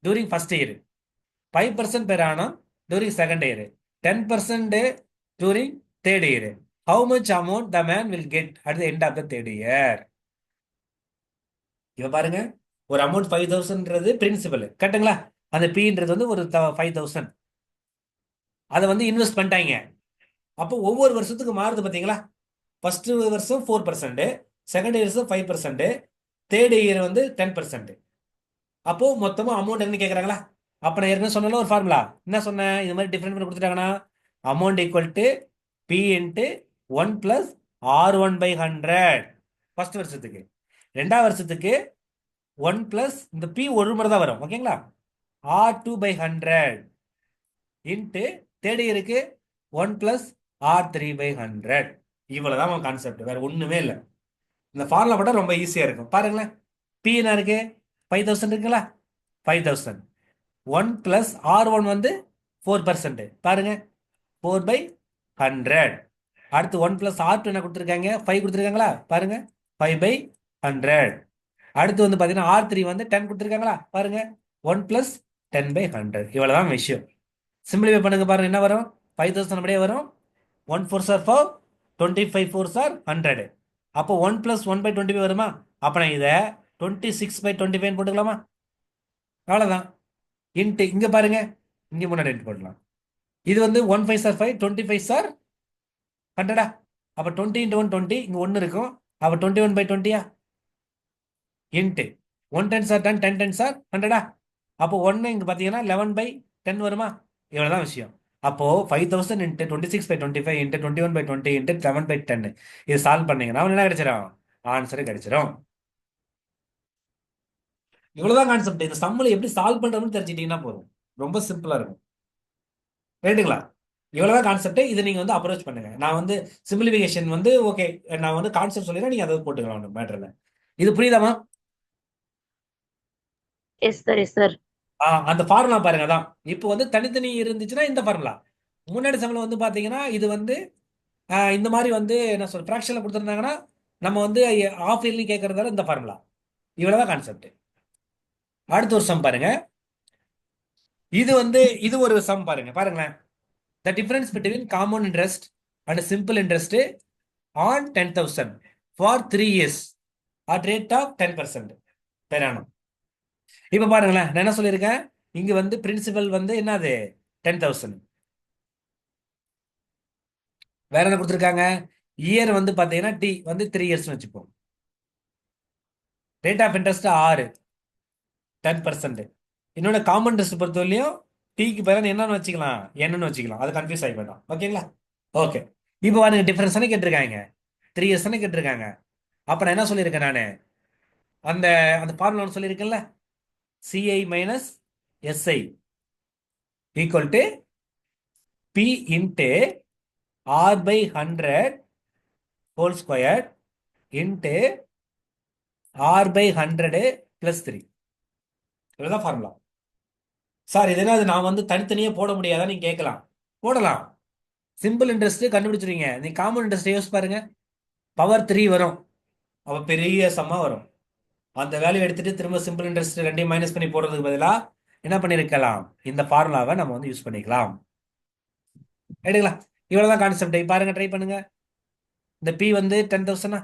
during first year, 5% per annum during second year, 10% during third year. How much amount the man will get at the end of the third year? இவ பாருங்க, ஒரு அமௌண்ட் 5,000ன்றது பிரின்சிபல் கரெக்டுங்களா? அந்த பீன்றது வந்து ஒரு 5,000 அதை வந்து இன்வெஸ்ட் பண்ணிட்டாங்க. அப்போ ஒவ்வொரு வருஷத்துக்கு மாறுது பார்த்தீங்களா? ஃபர்ஸ்ட் வருஷம் 4%, செகண்ட் இயர்ஸ் 5%, தேர்ட் இயர் வந்து 10%. அப்போ மொத்தமா அமௌண்ட் என்ன கேட்குறாங்களா? அப்போ நான் ஏற்கனவே சொன்னால ஒரு ஃபார்முலா என்ன சொன்னேன்? இது மாதிரி டிஃபரெண்ட் பண்ணி கொடுத்துட்டாங்கன்னா amount equal to P into 1 + R1/100 first வருஷத்துக்கு. ரெண்டாவது வருஷத்துக்கு 1 + இந்த பி ஒரு முறை தான் வரும். ஓகேங்களா? R2/100 இன்ட்டு தேர்ட் இயருக்கு 1 + R3/100. இவ்வளவுதான் கான்செப்ட், வேற ஒண்ணுமே இல்லை. இந்த ஃபார்முலா போட்டால் ரொம்ப ஈஸியாக இருக்கும். பாருங்களேன். பி என்ன இருக்கு? 5,000 இருக்குங்களா? 5,000 1 + R1 வந்து 4%. பாருங்க, 4/100. அடுத்து 1 + R2 என்ன கொடுத்துருக்காங்க? 5 கொடுத்துருக்காங்களா? பாருங்க, 5/100. அடுத்து வந்து பார்த்தீங்கன்னா R3 வந்து 10 கொடுத்துருக்காங்களா? பாருங்க, 1 + 10/100. இவ்வளவுதான் விஷயம். சிம்பிளிஃபை பண்ணுங்க. பாருங்க என்ன வரும்? 5,000 அப்படியே வரும். 1 4s are 4, 25 4s are 100. அப்போ 1 + 1/25 வருமா? அப்போ நான் இதை 26/25 போட்டுக்கலாமா? அவ்வளோதான். இன்ட்டு இங்கே பாருங்க, இங்கே முன்னாடி போடலாம். இது வந்து 1 5s are 5, 25s are 100. அப்போ 20 × 1 20, இங்கே 1 இருக்கும். அப்போ 21/20. Into 1 10s are 10, 10 10s are 100. அப்போ 1 இங்கே பார்த்தீங்கன்னா 11/10 வருமா? இவ்வளோதான் விஷயம். அப்போ 5,000 × 26/25 × 21/20 × 11/10 இது சால்வ் பண்ணீங்கன்னா என்ன கிடைச்சிடும்? ஆன்சர் கிடைச்சிடும். இவ்வளவுதான் கான்செப்ட். இந்த சம்மில் எப்படி சால்வ் பண்றோம்னு தெரிஞ்சுட்டீங்கன்னா போதும். ரொம்ப சிம்பிளா இருக்கும். ரைட்டுங்களா? இவ்வளவுதான் கான்செப்ட். இதை நீங்க வந்து அப்ரோச் பண்ணுங்க. நான் வந்து சிம்பிளிஃபிகேஷன் வந்து ஓகே, நான் வந்து கான்செப்ட் சொல்லிடுறேன், நீங்க அதை போட்டுக்கலாம் மேட்டர்ல. இது புரியுதாமா? Yes sir. Yes sir. அந்த ஃபார்முலா பாருங்க. அதான் இப்போ வந்து தனித்தனி இருந்துச்சுன்னா இந்த ஃபார்முலா. முன்னாடி சம்மில் வந்து பாத்தீங்கன்னா இது வந்து இந்த மாதிரி வந்து என்ன சொல் ஃப்ராக்ஷன்ல கொடுத்துருந்தாங்கன்னா நம்ம வந்து ஆஃப் இயர்லி கேட்கறதால இந்த ஃபார்முலா. இவ்வளவுதான் கான்செப்ட். அடுத்த ஒரு சம் பாருங்க. இது வந்து இது ஒரு சம் பாருங்க. பாருங்களேன். The difference between compound interest and simple interest on 10,000 for 3 years at rate of 10% per annum. இப்ப பாருங்களேன், நான் என்ன சொல்லியிருக்கேன்? இங்க வந்து பிரின்சிபல் வந்து என்னது? 10,000. வேற என்ன கொடுத்துருக்காங்க? இயர் வந்து பாத்தீங்கன்னா டி வந்து 3 இயர்ஸ் வச்சுப்போம். Rate of interest 6, 10%. இன்னொன்று காமன் இன்ட்ரெஸ்ட் பொறுத்தவரையிலையும் டிக்கு பதிலாக என்னன்னு வச்சுக்கலாம், என்னன்னு வச்சுக்கலாம். அது கன்ஃபியூஸ் ஆகி போயிடும். ஓகேங்களா? ஓகே. இப்போ பாருங்க, டிஃபரன்ஸ் தானே கேட்டிருக்காங்க, 3 இயர்ஸ் தானே கேட்டிருக்காங்க. அப்ப நான் என்ன சொல்லியிருக்கேன்? நான் அந்த அந்த ஃபார்முலா சொல்லியிருக்கேன்ல, CI minus SI equal to P into R/100 whole square into R/100 + 3. இவ்வளோதான் ஃபார்முலா. சார் இது என்ன, நான் வந்து தனித்தனியே போட முடியாதா நீங்க கேட்கலாம். போடலாம். சிம்பிள் இன்ட்ரெஸ்ட் கண்டுபிடிச்சிருவீங்க. நீ காமன் இன்ட்ரெஸ்ட் யோசிச்சு பாருங்க. பவர் 3 வரும். அப்ப பெரிய சம்மா வரும். அந்த வேல்யூ எடுத்துட்டு திரும்ப சிம்பிள் இன்ட்ரெஸ்ட் ரெண்டையும் மைனஸ் பண்ணி போடுறதுக்கு பதிலாக என்ன பண்ணிருக்கலாம்? இந்த ஃபார்முலாவை நம்ம வந்து யூஸ் பண்ணிக்கலாம். எடுக்கலாம். இவ்வளவுதான் கான்செப்ட். பாருங்க, ட்ரை பண்ணுங்க. இந்த பி வந்து 10,000,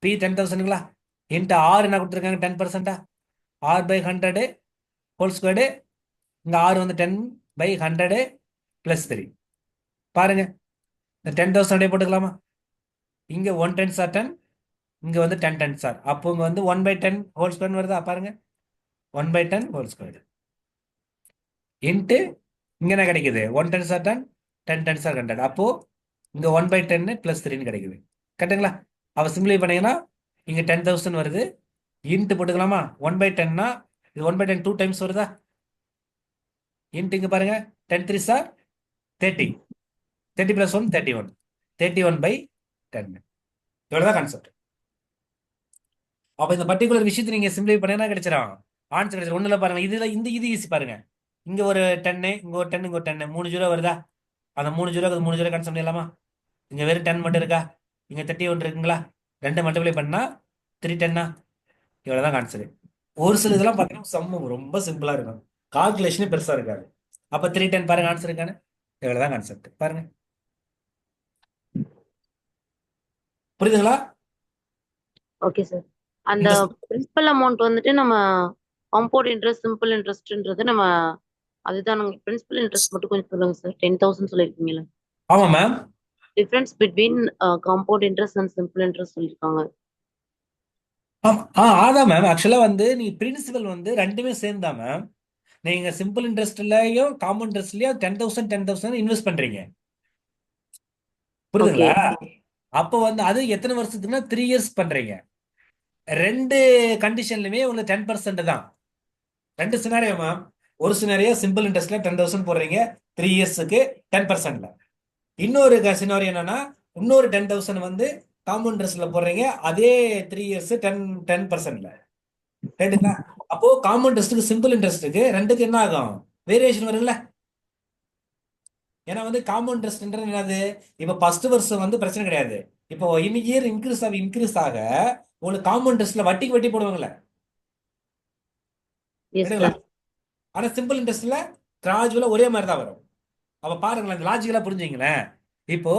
பி 10,000ங்களா? இன்ட்டு ஆர் என்ன கொடுத்துருக்காங்க? 10%. R/100 whole squared. இங்க ஆர் வந்து 10/100 + 3. பாருங்க, இந்த 10,000 போட்டுக்கலாமா? இங்க 1 10s are 10, இங்க வந்து 10 10s are. அப்போ இங்க வந்து 1/10 ஹோல் ஸ்கொயர் வருதா? பாருங்க, 1/10 ஹோல் ஸ்கொயர் இன்ட்டு இங்க என்ன கிடைக்குது? 1 10 10 10 அப்போ இங்க 1/10 +3 கிடைக்குது. கரெக்டுங்களா? அவ சிம்பிளை பண்ணீங்கன்னா இங்க 10,000 வருது. இன்ட்டு போட்டுக்கலாமா? 1/10 இது 1/10 டூ டைம்ஸ் வருதா? இன்ட்டு இங்க பாருங்க, 10 3 30, 30 + 1 31, 31/10. இவ்வளவுதான் கான்செப்ட். அப்ப இந்த பர்டிகுலர் விஷயத்தை நீங்க சிம்பிளை பண்ணா கிடைச்சிடும், ஆன்சர் கிடைச்சிடும். ஒண்ணுல பாருங்க, இதுல இந்த இது ஈஸி பாருங்க. இங்க ஒரு 10, இங்க ஒரு 10, இங்க ஒரு 10, 3 0 வருதா? அந்த 3 0 3 0 கேன்சல் பண்ணிடலாமா? இங்க வெறும் 10 மட்டும் இருக்கா? இங்க 31 இருக்குங்களா? ரெண்டு மல்டிப்ளை பண்ணா 310. இவ்வளவுதான் ஆன்சர். ஒரு சில இதெல்லாம் பார்த்தீங்கன்னா சம்மு ரொம்ப சிம்பிளா இருக்கும், கால்குலேஷனே பெருசா இருக்காது. அப்ப 310 பாருங்க ஆன்சர் இருக்கானு. இவ்வளவுதான் கான்செப்ட் பாருங்க. புரியுதுங்களா? Okay sir. அந்த இந்த பிரின்சிபல் அமௌண்ட் வந்துட்டு நம்ம காம்பவுண்ட் இன்ட்ரெஸ்ட், சிம்பிள் இன்ட்ரெஸ்ட்ன்றது நம்ம அதுதான். பிரின்சிபல் இன்ட்ரெஸ்ட் மட்டும் கொஞ்சம் சொல்லுங்க சார். 10,000 சொல்லியிருக்கீங்களா? ஆமா ma'am. Difference between compound interest and simple interest சொல்லியிருக்காங்க. அதான் மேம். ஆக்சுவலா வந்து நீ பிரின்சிபல் வந்து ரெண்டுமே சேம் தான் மேம். நீங்க சிம்பிள் இன்ட்ரெஸ்ட்லயும் காம்பவுண்ட் இன்ட்ரெஸ்ட்லயும் 10,000 10,000 இன்வெஸ்ட் பண்றீங்க. ஓகே. புரியுதுங்களா? அப்போ வந்து அது எத்தனை வருஷத்துக்குன்னா 3 இயர்ஸ் பண்றீங்க. ரெண்டு கண்டிஷன்லயுமே உங்களுக்கு 10% தான். ரெண்டு சினாரியோ மேம். ஒரு சினாரியோ சிம்பிள் இன்ட்ரெஸ்ட்ல 10,000 போடுறீங்க 3 இயர்ஸுக்கு 10%. இன்னொரு சினாரியோ என்னன்னா, இன்னொரு 10,000 வந்து காம்பவுண்ட் இன்ட்ரெஸ்ட்ல போடுறீங்க அதே 3 இயர்ஸ் 10%. ரைட்டுங்களா? அப்போ காம்பவுண்ட் இன்ட்ரெஸ்ட்டுக்கு சிம்பிள் இன்ட்ரெஸ்ட்டுக்கு ரெண்டுக்கு என்ன ஆகும்? வேரியேஷன் வருங்களா? ஏன்னா வந்து காம்பவுண்ட் இன்ட்ரெஸ்ட்ன்றது என்னது? இப்போ ஃபர்ஸ்ட் வருஷம் வந்து பிரச்சனை கிடையாது. இப்போ இன் இயர் இன்க்ரீஸ் ஆக உங்களுக்கு காம்பவுண்ட் இன்ட்ரெஸ்ட்ல வட்டிக்கு வட்டி போடுவாங்கல்ல. எஸ் ரைட்டுங்களா? சார். ஆனா சிம்பிள் இன்ட்ரெஸ்ட்ல கிராஜுவலா ஒரே மாதிரி தான் வரும். அப்ப பாருங்களேன், இந்த லாஜிக்கலா புரிஞ்சுங்களேன். இப்போ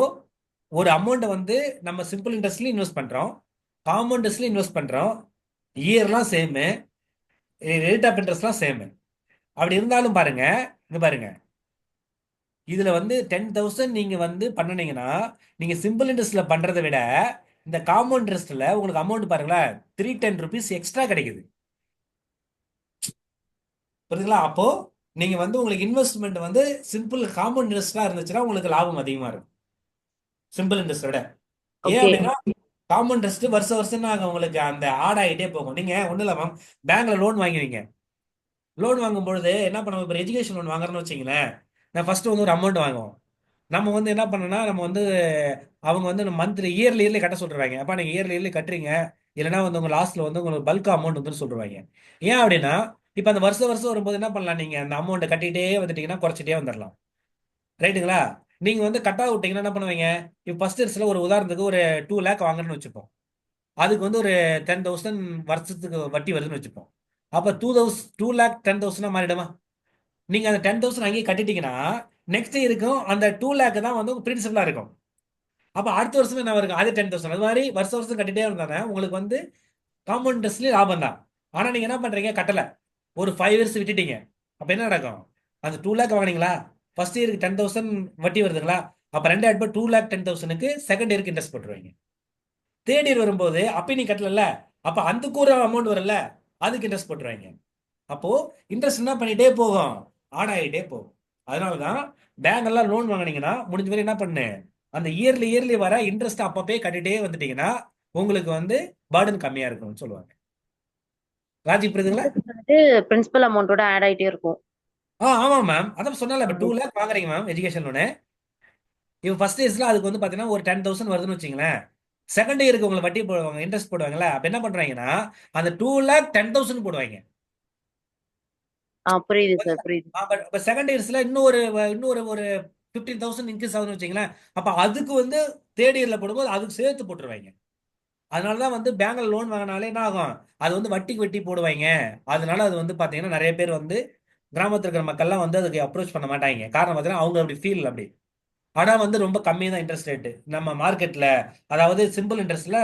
ஒரு அமௌண்ட்டை வந்து நம்ம சிம்பிள் இன்ட்ரெஸ்ட்லயும் இன்வெஸ்ட் பண்றோம், காம்பவுண்ட் இன்ட்ரெஸ்ட்லயும் இன்வெஸ்ட் பண்றோம். இயர்லாம் சேம், ரேட் ஆஃப் இன்ட்ரெஸ்ட்லாம் சேம். அப்படி இருந்தாலும் பாருங்க, இங்க பாருங்க, இதுல வந்து 10,000 நீங்க வந்து பண்ணனீங்கன்னா நீங்க சிம்பிள் இன்ட்ரெஸ்ட்ல பண்றதை விட இந்த காம்பவுண்ட் இன்ட்ரெஸ்ட்ல உங்களுக்கு அமௌண்ட் பாருங்களேன், 310 rupees எக்ஸ்ட்ரா கிடைக்குது. புரியுதுங்களா? அப்போ நீங்க வந்து உங்களுக்கு இன்வெஸ்ட்மெண்ட் வந்து சிம்பிள் காம்பவுண்ட் இன்ட்ரெஸ்டா இருந்துச்சுன்னா உங்களுக்கு லாபம் அதிகமா இருக்கும் சிம்பிள் இன்ட்ரெஸ்ட் விட. ஏன் ஓகே. அப்படின்னா காம்பவுண்ட் இன்ட்ரெஸ்ட் வருஷம் வருஷம் தான் உங்களுக்கு அந்த ஆட் ஆகிட்டே போகும். நீங்க ஒன்றும் இல்லை மேம், பேங்க்ல லோன் வாங்குவீங்க. லோன் வாங்கும்பொழுது என்ன பண்ணுவோம்? இப்போ எஜுகேஷன் லோன் வாங்குறேன்னு வச்சிங்களேன், நான் ஃபர்ஸ்ட் வந்து ஒரு அமௌண்ட் வாங்குவோம். நம்ம வந்து என்ன பண்ணோம்னா, நம்ம வந்து அவங்க வந்து மந்த்லி இயர்லி இயர்லி கட்ட சொல்றாங்க. அப்பா நீங்க இயர்லி இயர்லி கட்டுறீங்க, இல்லைன்னா வந்து உங்க லாஸ்ட்ல வந்து உங்களுக்கு பல்க் அமௌண்ட் வந்து சொல்றாங்க. ஏன் அப்படின்னா இப்போ அந்த வருஷம் வருஷம் வரும்போது என்ன பண்ணலாம், நீங்க அந்த அமௌண்ட்டை கட்டிட்டே வந்துட்டீங்கன்னா குறைச்சிட்டே வந்துடலாம். ரைட்டுங்களா? நீங்க வந்து கட்டா விட்டீங்கன்னா என்ன பண்ணுவீங்க? இப்போ ஃபர்ஸ்ட் இயர்ஸ்ல ஒரு உதாரணத்துக்கு ஒரு 2 lakh வாங்குறேன்னு வச்சுப்போம். அதுக்கு வந்து ஒரு 10,000 வருஷத்துக்கு வட்டி வருதுன்னு வச்சுப்போம். அப்ப 2 lakh 10,000 மாறிடுமா? நீங்க அந்த 10,000 அங்கேயே கட்டிட்டீங்கன்னா நெக்ஸ்ட் இருக்கும் அந்த 2 lakh தான் வந்து பிரின்சிபலா இருக்கும். அப்ப அடுத்த வருஷம் என்ன இருக்கும்? அது 10,000. அது மாதிரி வருஷம் வருஷம் கட்டிட்டே இருந்தானே உங்களுக்கு வந்து காம்பவுண்ட் இன்ட்ரெஸ்ட்லயே லாபம் தான். ஆனா நீங்க என்ன பண்றீங்க? கட்டல, ஒரு 5 இயர்ஸ் விட்டுட்டீங்க. அப்ப என்ன நடக்கும்? அந்த 2 lakh வாங்கினீங்களா, ஃபர்ஸ்ட் இயருக்கு 10,000 வட்டி வருதுங்களா? அப்ப ரெண்டு ஆட் 2 lakh 10,000க்கு செகண்ட் இயருக்கு இன்ட்ரெஸ்ட் போட்டுருவீங்க. தேர்ட் இயர் வரும்போது அப்ப நீ கட்டல, அப்ப அதுக்கு ஒரு அமௌண்ட் வரல, அதுக்கு இன்ட்ரெஸ்ட் போட்டுருவாங்க. அப்போ இன்ட்ரெஸ்ட் என்ன பண்ணிட்டே போகும்? ஆட் ஆகிட்டே போகும். அதனாலதான் பேங்க் எல்லாம் லோன் வாங்கினீங்கன்னா முடிஞ்ச வரை என்ன பண்ணு, அந்த இயர்லி இயர்லி வர இன்ட்ரெஸ்ட் அப்பப்பே கட்டிட்டே வந்துட்டீங்கன்னா உங்களுக்கு வந்து பர்டன் கம்மியா இருக்கும்னு சொல்லுவாங்க. லாஜிக் புரியுதுங்களா? இன்ட்ரெஸ்ட் வந்துட்டு பிரின்சிபல் அமௌண்ட்டோட ஆட் ஆயிட்டே இருக்கும். ஆமா மேம். அதான் சொன்னால, இப்போ 2 lakh வாங்குறீங்க மேம் எஜுகேஷன் லோனு. இப்போ ஃபர்ஸ்ட் இயர்ஸ்ல அதுக்கு வந்து பாத்தீங்கன்னா ஒரு 10,000 வருதுன்னு வச்சுங்களேன். செகண்ட் இயருக்கு உங்களுக்கு வட்டி போடுவாங்க, இன்ட்ரெஸ்ட் போடுவாங்கல்ல. அப்ப என்ன பண்றாங்கன்னா அந்த 2 lakh 10,000 போடுவாங்க. புரியுது சார், புரியுது. பட் செகண்ட் இயர்ஸ்ல இன்னொரு ஒரு 15,000 இன்க்ரீஸ் ஆகுதுன்னு வச்சுங்களேன். அப்ப அதுக்கு வந்து தேர்ட் இயர்ல போடும்போது அதுக்கு சேர்த்து போட்டுருவாங்க. அதனாலதான் வந்து பேங்க்ல லோன் வாங்கினாலே என்ன ஆகும்? அது வந்து வட்டிக்கு வட்டி போடுவாங்க. அதனால அது வந்து பாத்தீங்கன்னா நிறைய பேர் வந்து கிராமத்துல இருக்கிற மக்கள்லாம் வந்து அதுக்கு அப்ரோச் பண்ண மாட்டாங்க. காரணம் பார்த்தீங்கன்னா அவங்க அப்படி ஃபீல் அப்படி. ஆனா வந்து ரொம்ப கம்மி தான் இன்ட்ரெஸ்ட் ரேட்டு நம்ம மார்க்கெட்ல. அதாவது சிம்பிள் இன்ட்ரெஸ்ட்ல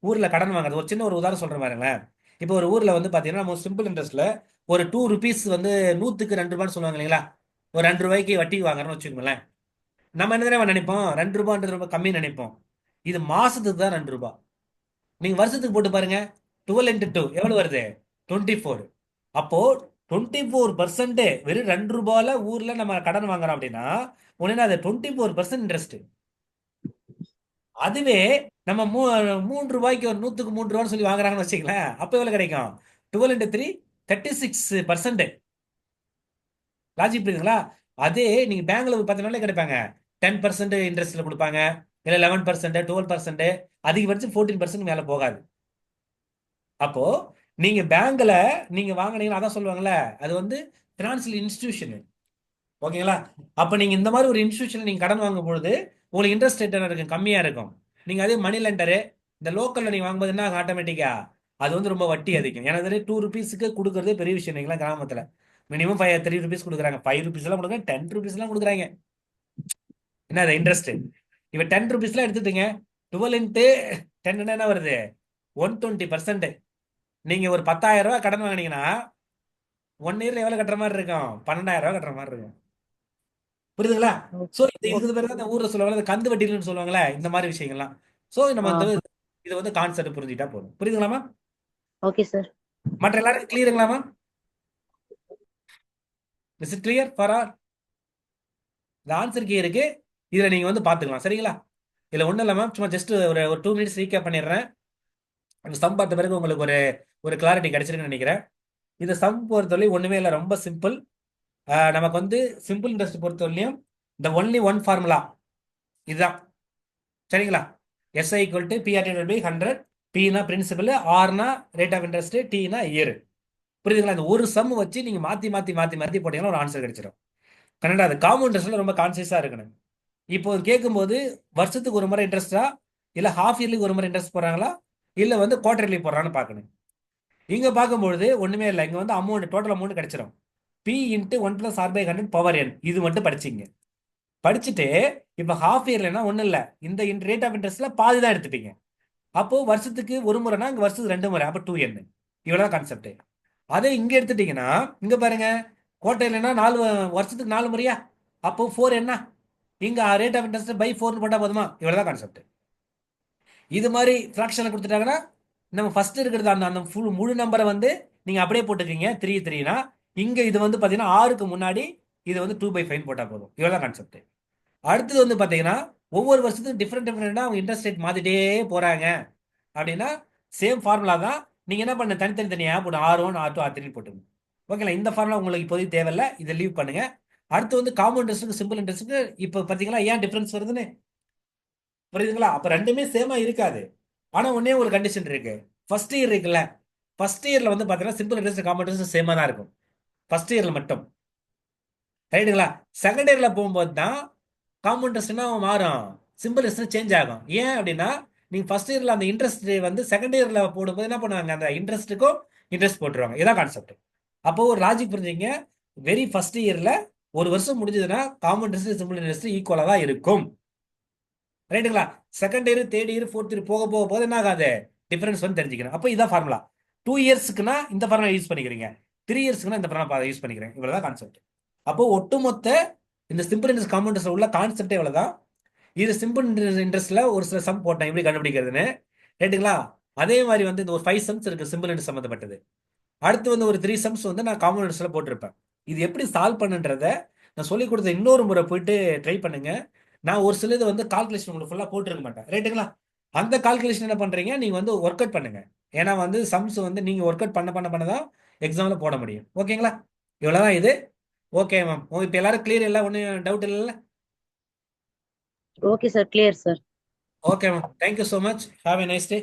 ஊர்ல கடன் வாங்குறது. ஒரு சின்ன ஒரு உதாரணம் சொல்றேன் பாருங்களேன். இப்போ ஒரு ஊர்ல வந்து பாத்தீங்கன்னா நம்ம சிம்பிள் இன்ட்ரெஸ்ட்ல ஒரு 2 rupees வந்து 100க்கு 2 ரூபான்னு சொல்லுவாங்க இல்லைங்களா? ஒரு 2 ரூபாய்க்கு வட்டி வாங்குறோம்னு வச்சுக்கோங்களேன். நம்ம என்ன தெரியுமா நினைப்போம்? 2 ரூபான்றது ரொம்ப கம்மி நினைப்போம். இது மாசத்துக்கு தான் 2 ரூபாய். நீங்க வருஷத்துக்கு போட்டு பாருங்க. 12 into 2 எவ்வளவு வருது? 24. அப்போ 24% வெறும் 2 ரூபாயில ஊர்ல நம்ம கடன் வாங்குறோம் அப்படின்னா உடனே அது 24% இன்ட்ரெஸ்ட். அதுவே நம்ம 3 ரூபாய்க்கு ஒரு 100க்கு 3 ரூபான்னு சொல்லி வாங்குறாங்கன்னு வச்சுங்களேன், அப்போ எவ்வளவு கிடைக்கும்? 12 × 3 36%. லாஜிக் புரியுதுங்களா? அதே நீங்க பேங்க்ல ஒரு 10 நாள்ல கிடைப்பாங்க, 10% இன்ட்ரெஸ்ட்ல கொடுப்பாங்க, இல்ல 11%, 12%, அதிகபட்சம் 14% மேல போகாது. அப்போ நீங்க பேங்க்ல நீங்க வாங்குனீங்கன்னா அதான் சொல்லுவாங்கல்ல, அது வந்து பினான்சியல் இன்ஸ்டிடியூஷன். ஓகேங்களா? அப்ப நீங்க இந்த மாதிரி ஒரு இன்ஸ்டிடியூஷன் நீங்க கடன் வாங்கும் பொழுது உங்களுக்கு இன்ட்ரெஸ்ட் ரேட் என்ன இருக்கும்? கம்மியா இருக்கும். நீங்க அதே மணி லெண்டரு இந்த லோக்கல்ல நீங்க வாங்கும்போது என்ன ஆட்டோமேட்டிக்கா அது வந்து ரொம்ப வட்டி அதிகம். ஏன்னா 2 ருபீஸ்க்கு கொடுக்கறதே பெரிய விஷயம் இல்லைங்களா? கிராமத்துல மினிமம் 3 ருபீஸ் கொடுக்குறாங்க, 5 ருபீஸ் எல்லாம் கொடுக்குறாங்க, 10 ருபீஸ் எல்லாம் கொடுக்குறாங்க. என்ன இன்ட்ரெஸ்ட்? இப்ப 10 ருபீஸ்லாம் எடுத்துட்டீங்க, 12 × 10 என்ன வருது? 120%. நீங்க ஒரு 10,000 ரூபாய் கடன் வாங்கினீங்கன்னா 1 இயர்ல எவ்வளவு கட்டுற மாதிரி இருக்கும்? 12,000 ரூபாய் கட்டுற மாதிரி இருக்கும். புரியுதுங்களா? சோ இதுக்கு பேர் தான் இந்த ஊர்ல சொல்லுவாங்க இந்த கந்து வட்டின்னு சொல்லுவாங்களே, இந்த மாதிரி விஷயங்கள்லாம். சோ நம்ம இந்த இது வந்து கான்செப்ட் புரிஞ்சுட்டா போதும். புரியுதுங்களாமா? Okay sir. மற்ற எல்லாரும் கிளியருங்களாமா? Is it clear for R? இந்த ஆன்சர் கீ இருக்கு, இதுல நீங்க வந்து பாத்துக்கலாம். சரிங்களா? இதுல ஒண்ணும் இல்ல மேம், சும்மா ஜஸ்ட் ஒரு 2 மினிட்ஸ் ரீகேப் பண்ணிடுறேன். இந்த சம் பார்த்த பிறகு உங்களுக்கு ஒரு ஒரு கிளாரிட்டி கிடைச்சிருக்குன்னு நினைக்கிறேன். இந்த சம் பொறுத்தவரை ஒண்ணுமே இல்லை, ரொம்ப சிம்பிள். நமக்கு வந்து சிம்பிள் இன்ட்ரெஸ்ட் பொறுத்தவரையிலையும் இந்த ஒன்லி ஒன் ஃபார்முலா இதுதான். சரிங்களா? SI equal to PRT/100. பினா பிரின்சிபல், ஆர்னா ரேட் ஆஃப் இன்ட்ரெஸ்ட், டீனா இயர். புரியுதுங்களா? இந்த ஒரு சம் வச்சு நீங்க மாத்தி மாத்தி மாத்தி மாத்தி போட்டீங்கன்னா ஒரு ஆன்சர் கிடைச்சிடும். கரெக்டா? அது காம்பவுண்ட் இன்ட்ரெஸ்ட்ல ரொம்ப கான்சியஸா இருக்கணும். இப்போ கேட்கும்போது வருஷத்துக்கு ஒரு முறை இன்ட்ரெஸ்டா, இல்ல ஹாஃப் இயர்லிக்கு ஒரு முறை இன்ட்ரெஸ்ட் போடுறாங்களா, இல்ல வந்து குவார்டர்லி போடுறான்னு பார்க்கணும். இங்க பார்க்கும்பொழுது ஒண்ணுமே இல்லை, இங்க வந்து அமௌண்ட் டோட்டல் அமௌண்ட் கிடைச்சிடும். P × 1 + R/100 power n. இது மட்டும் படிச்சிங்க. படிச்சுட்டு இப்ப ஹாஃப் இயர்லன்னா ஒண்ணும் இல்ல, இந்த ரேட் ஆஃப் இன்ட்ரெஸ்ட்ல பாதி தான் எடுத்துப்பீங்க. அப்போ வருஷத்துக்கு ஒரு முறைனா இங்க வருஷத்துக்கு 2 முறை, அப்ப 2n. இவ்வளவுதான் கான்செப்ட். அதே இங்க எடுத்துட்டீங்கன்னா இங்க பாருங்க, குவார்டர்லினா 4 வருஷத்துக்கு 4 முறையா, அப்போ 4 என்ன, இங்க ரேட் ஆஃப் இன்ட்ரெஸ்ட் பை 4 போட்டா போதுமா? இவ்வளவுதான் கான்செப்ட். இது மாதிரி ஃபிராக்ஷன்ல கொடுத்துட்டாங்கன்னா நம்ம ஃபர்ஸ்ட் இருக்கிறது அந்த அந்த ஃபுல் முழு நம்பரை வந்து நீங்க அப்படியே போட்டுக்கீங்க 3 3னா, இங்க இது வந்து பாத்தீங்கன்னா 6க்கு முன்னாடி இது வந்து 2/5 போட்டா போதும். இவ்வளவுதான் கான்செப்ட். அடுத்தது வந்து பாத்தீங்கன்னா ஒவ்வொரு வருஷத்துக்கும் டிஃப்ரெண்ட் டிஃப்ரெண்டா அவங்க இன்ட்ரெஸ்ட் ரேட் மாத்திட்டே போறாங்க அப்படின்னா சேம் ஃபார்முலா தான். நீங்க என்ன பண்ண தனித்தனி தனியா போட்டு R1 R2 R3 போட்டுங்க. ஓகேங்களா? இந்த ஃபார்முலா உங்களுக்கு இப்போதைக்கு தேவையில்லை, இதை லீவ் பண்ணுங்க. அடுத்து வந்து காம்பவுண்ட் இன்ட்ரெஸ்ட்டுக்கு சிம்பிள் இன்ட்ரெஸ்ட்டுக்கு இப்போ பாத்தீங்களா ஏன் டிஃபரன்ஸ் வருதுன்னு? புரியுதுங்களா? அப்ப ரெண்டுமே சேமா இருக்காது. ஆனா ஒன்னே ஒரு கண்டிஷன் இருக்கு. ஃபர்ஸ்ட் இயர் இருக்குல்ல, ஃபர்ஸ்ட் இயர்ல வந்து பாத்தீங்கன்னா சிம்பிள் இன்ட்ரெஸ்ட் காம்பவுண்ட் இன்ட்ரெஸ்ட் சேமா தான் இருக்கும், ஃபர்ஸ்ட் இயர்ல மட்டும். ரைட்டுங்களா? செகண்ட் இயர்ல போகும்போது தான் காம்பவுண்ட் இன்ட்ரெஸ்ட்னா மாறும், சிம்பிள் இன்ட்ரெஸ்ட் சேஞ்ச் ஆகும். ஏன் அப்படின்னா நீங்க ஃபர்ஸ்ட் இயர்ல அந்த இன்ட்ரெஸ்ட் வந்து செகண்ட் இயர்ல போடும்போது என்ன பண்ணுவாங்க, அந்த இன்ட்ரெஸ்ட்டுக்கும் இன்ட்ரெஸ்ட் போட்டுருவாங்க. இதான் கான்செப்ட். அப்போ ஒரு லாஜிக் புரிஞ்சுங்க. வெரி ஃபர்ஸ்ட் இயர்ல ஒரு வருஷம் முடிஞ்சதுன்னா காம்பவுண்ட் இன்ட்ரெஸ்ட் சிம்பிள் இன்ட்ரெஸ்ட் ஈக்குவலா தான் இருக்கும். ரைட்டுங்களா? Second year, third year, fourth year போக போக போது என்ன ஆகாது, டிஃபரன்ஸ் வந்து தெரிஞ்சுக்கணும். அப்போ இதான் ஃபார்முலா. 2 இயர்ஸ்க்குனா இந்த ஃபார்முலா யூஸ் பண்ணிக்கிறீங்க, 3 இயர்ஸ்க்குனா இந்த ஃபார்முலா யூஸ் பண்ணிக்கிறேன். இவ்வளவுதான் கான்செப்ட். அப்போ ஒட்டுமொத்த இந்த சிம்பிள் இன்ட்ரெஸ்ட் காம்பவுண்ட் இன்ட்ரெஸ்ட் உள்ள கான்செப்டே இவ்வளவுதான். இது சிம்பிள் இன்ட்ரெஸ்ட்ல ஒரு சில சம் போட்டேன் எப்படி கண்டுபிடிக்கிறதுன்னு. ரைட்டுங்களா? அதே மாதிரி வந்து இந்த ஒரு 5 சம்ஸ் இருக்கு சிம்பிள் இன்ட்ரெஸ்ட் சம்பந்தப்பட்டது. அடுத்து வந்து ஒரு 3 சம்ஸ் வந்து நான் காம்பவுண்ட் இன்ட்ரெஸ்ட்ல போட்டிருப்பேன். இது எப்படி சால்வ் பண்ணுன்றத நான் சொல்லி கொடுத்த இன்னொரு முறை போயிட்டு ட்ரை பண்ணுங்க. நான் ஒரு சிலது வந்து கால்குலேஷன் உங்களுக்கு ஃபுல்லா போட்டிருக்க மாட்டேன். ரைட்டுங்களா? அந்த கால்குலேஷன் என்ன பண்றீங்க, நீங்க வந்து ஒர்க் அவுட் பண்ணுங்க. ஏன்னா வந்து சம்ஸ் வந்து நீங்க ஒர்க் அவுட் பண்ண பண்ண பண்ண தான் எக்ஸாம்ல போட முடியும். ஓகேங்களா? இவ்வளவுதான் இது. ஓகே மேம், இப்போ எல்லாரும் கிளியர், இல்லை ஒன்றும் டவுட் இல்லைல்ல? Okay sir, clear sir. Okay ma'am, thank you so much, have a nice day.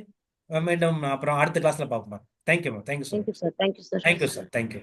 மீண்டும் அப்புறம் அடுத்த கிளாஸ்ல பார்ப்போம் ma'am. Thank you ma'am, thank you so thank you much. Sir, thank you sir. Thank you sir, thank you.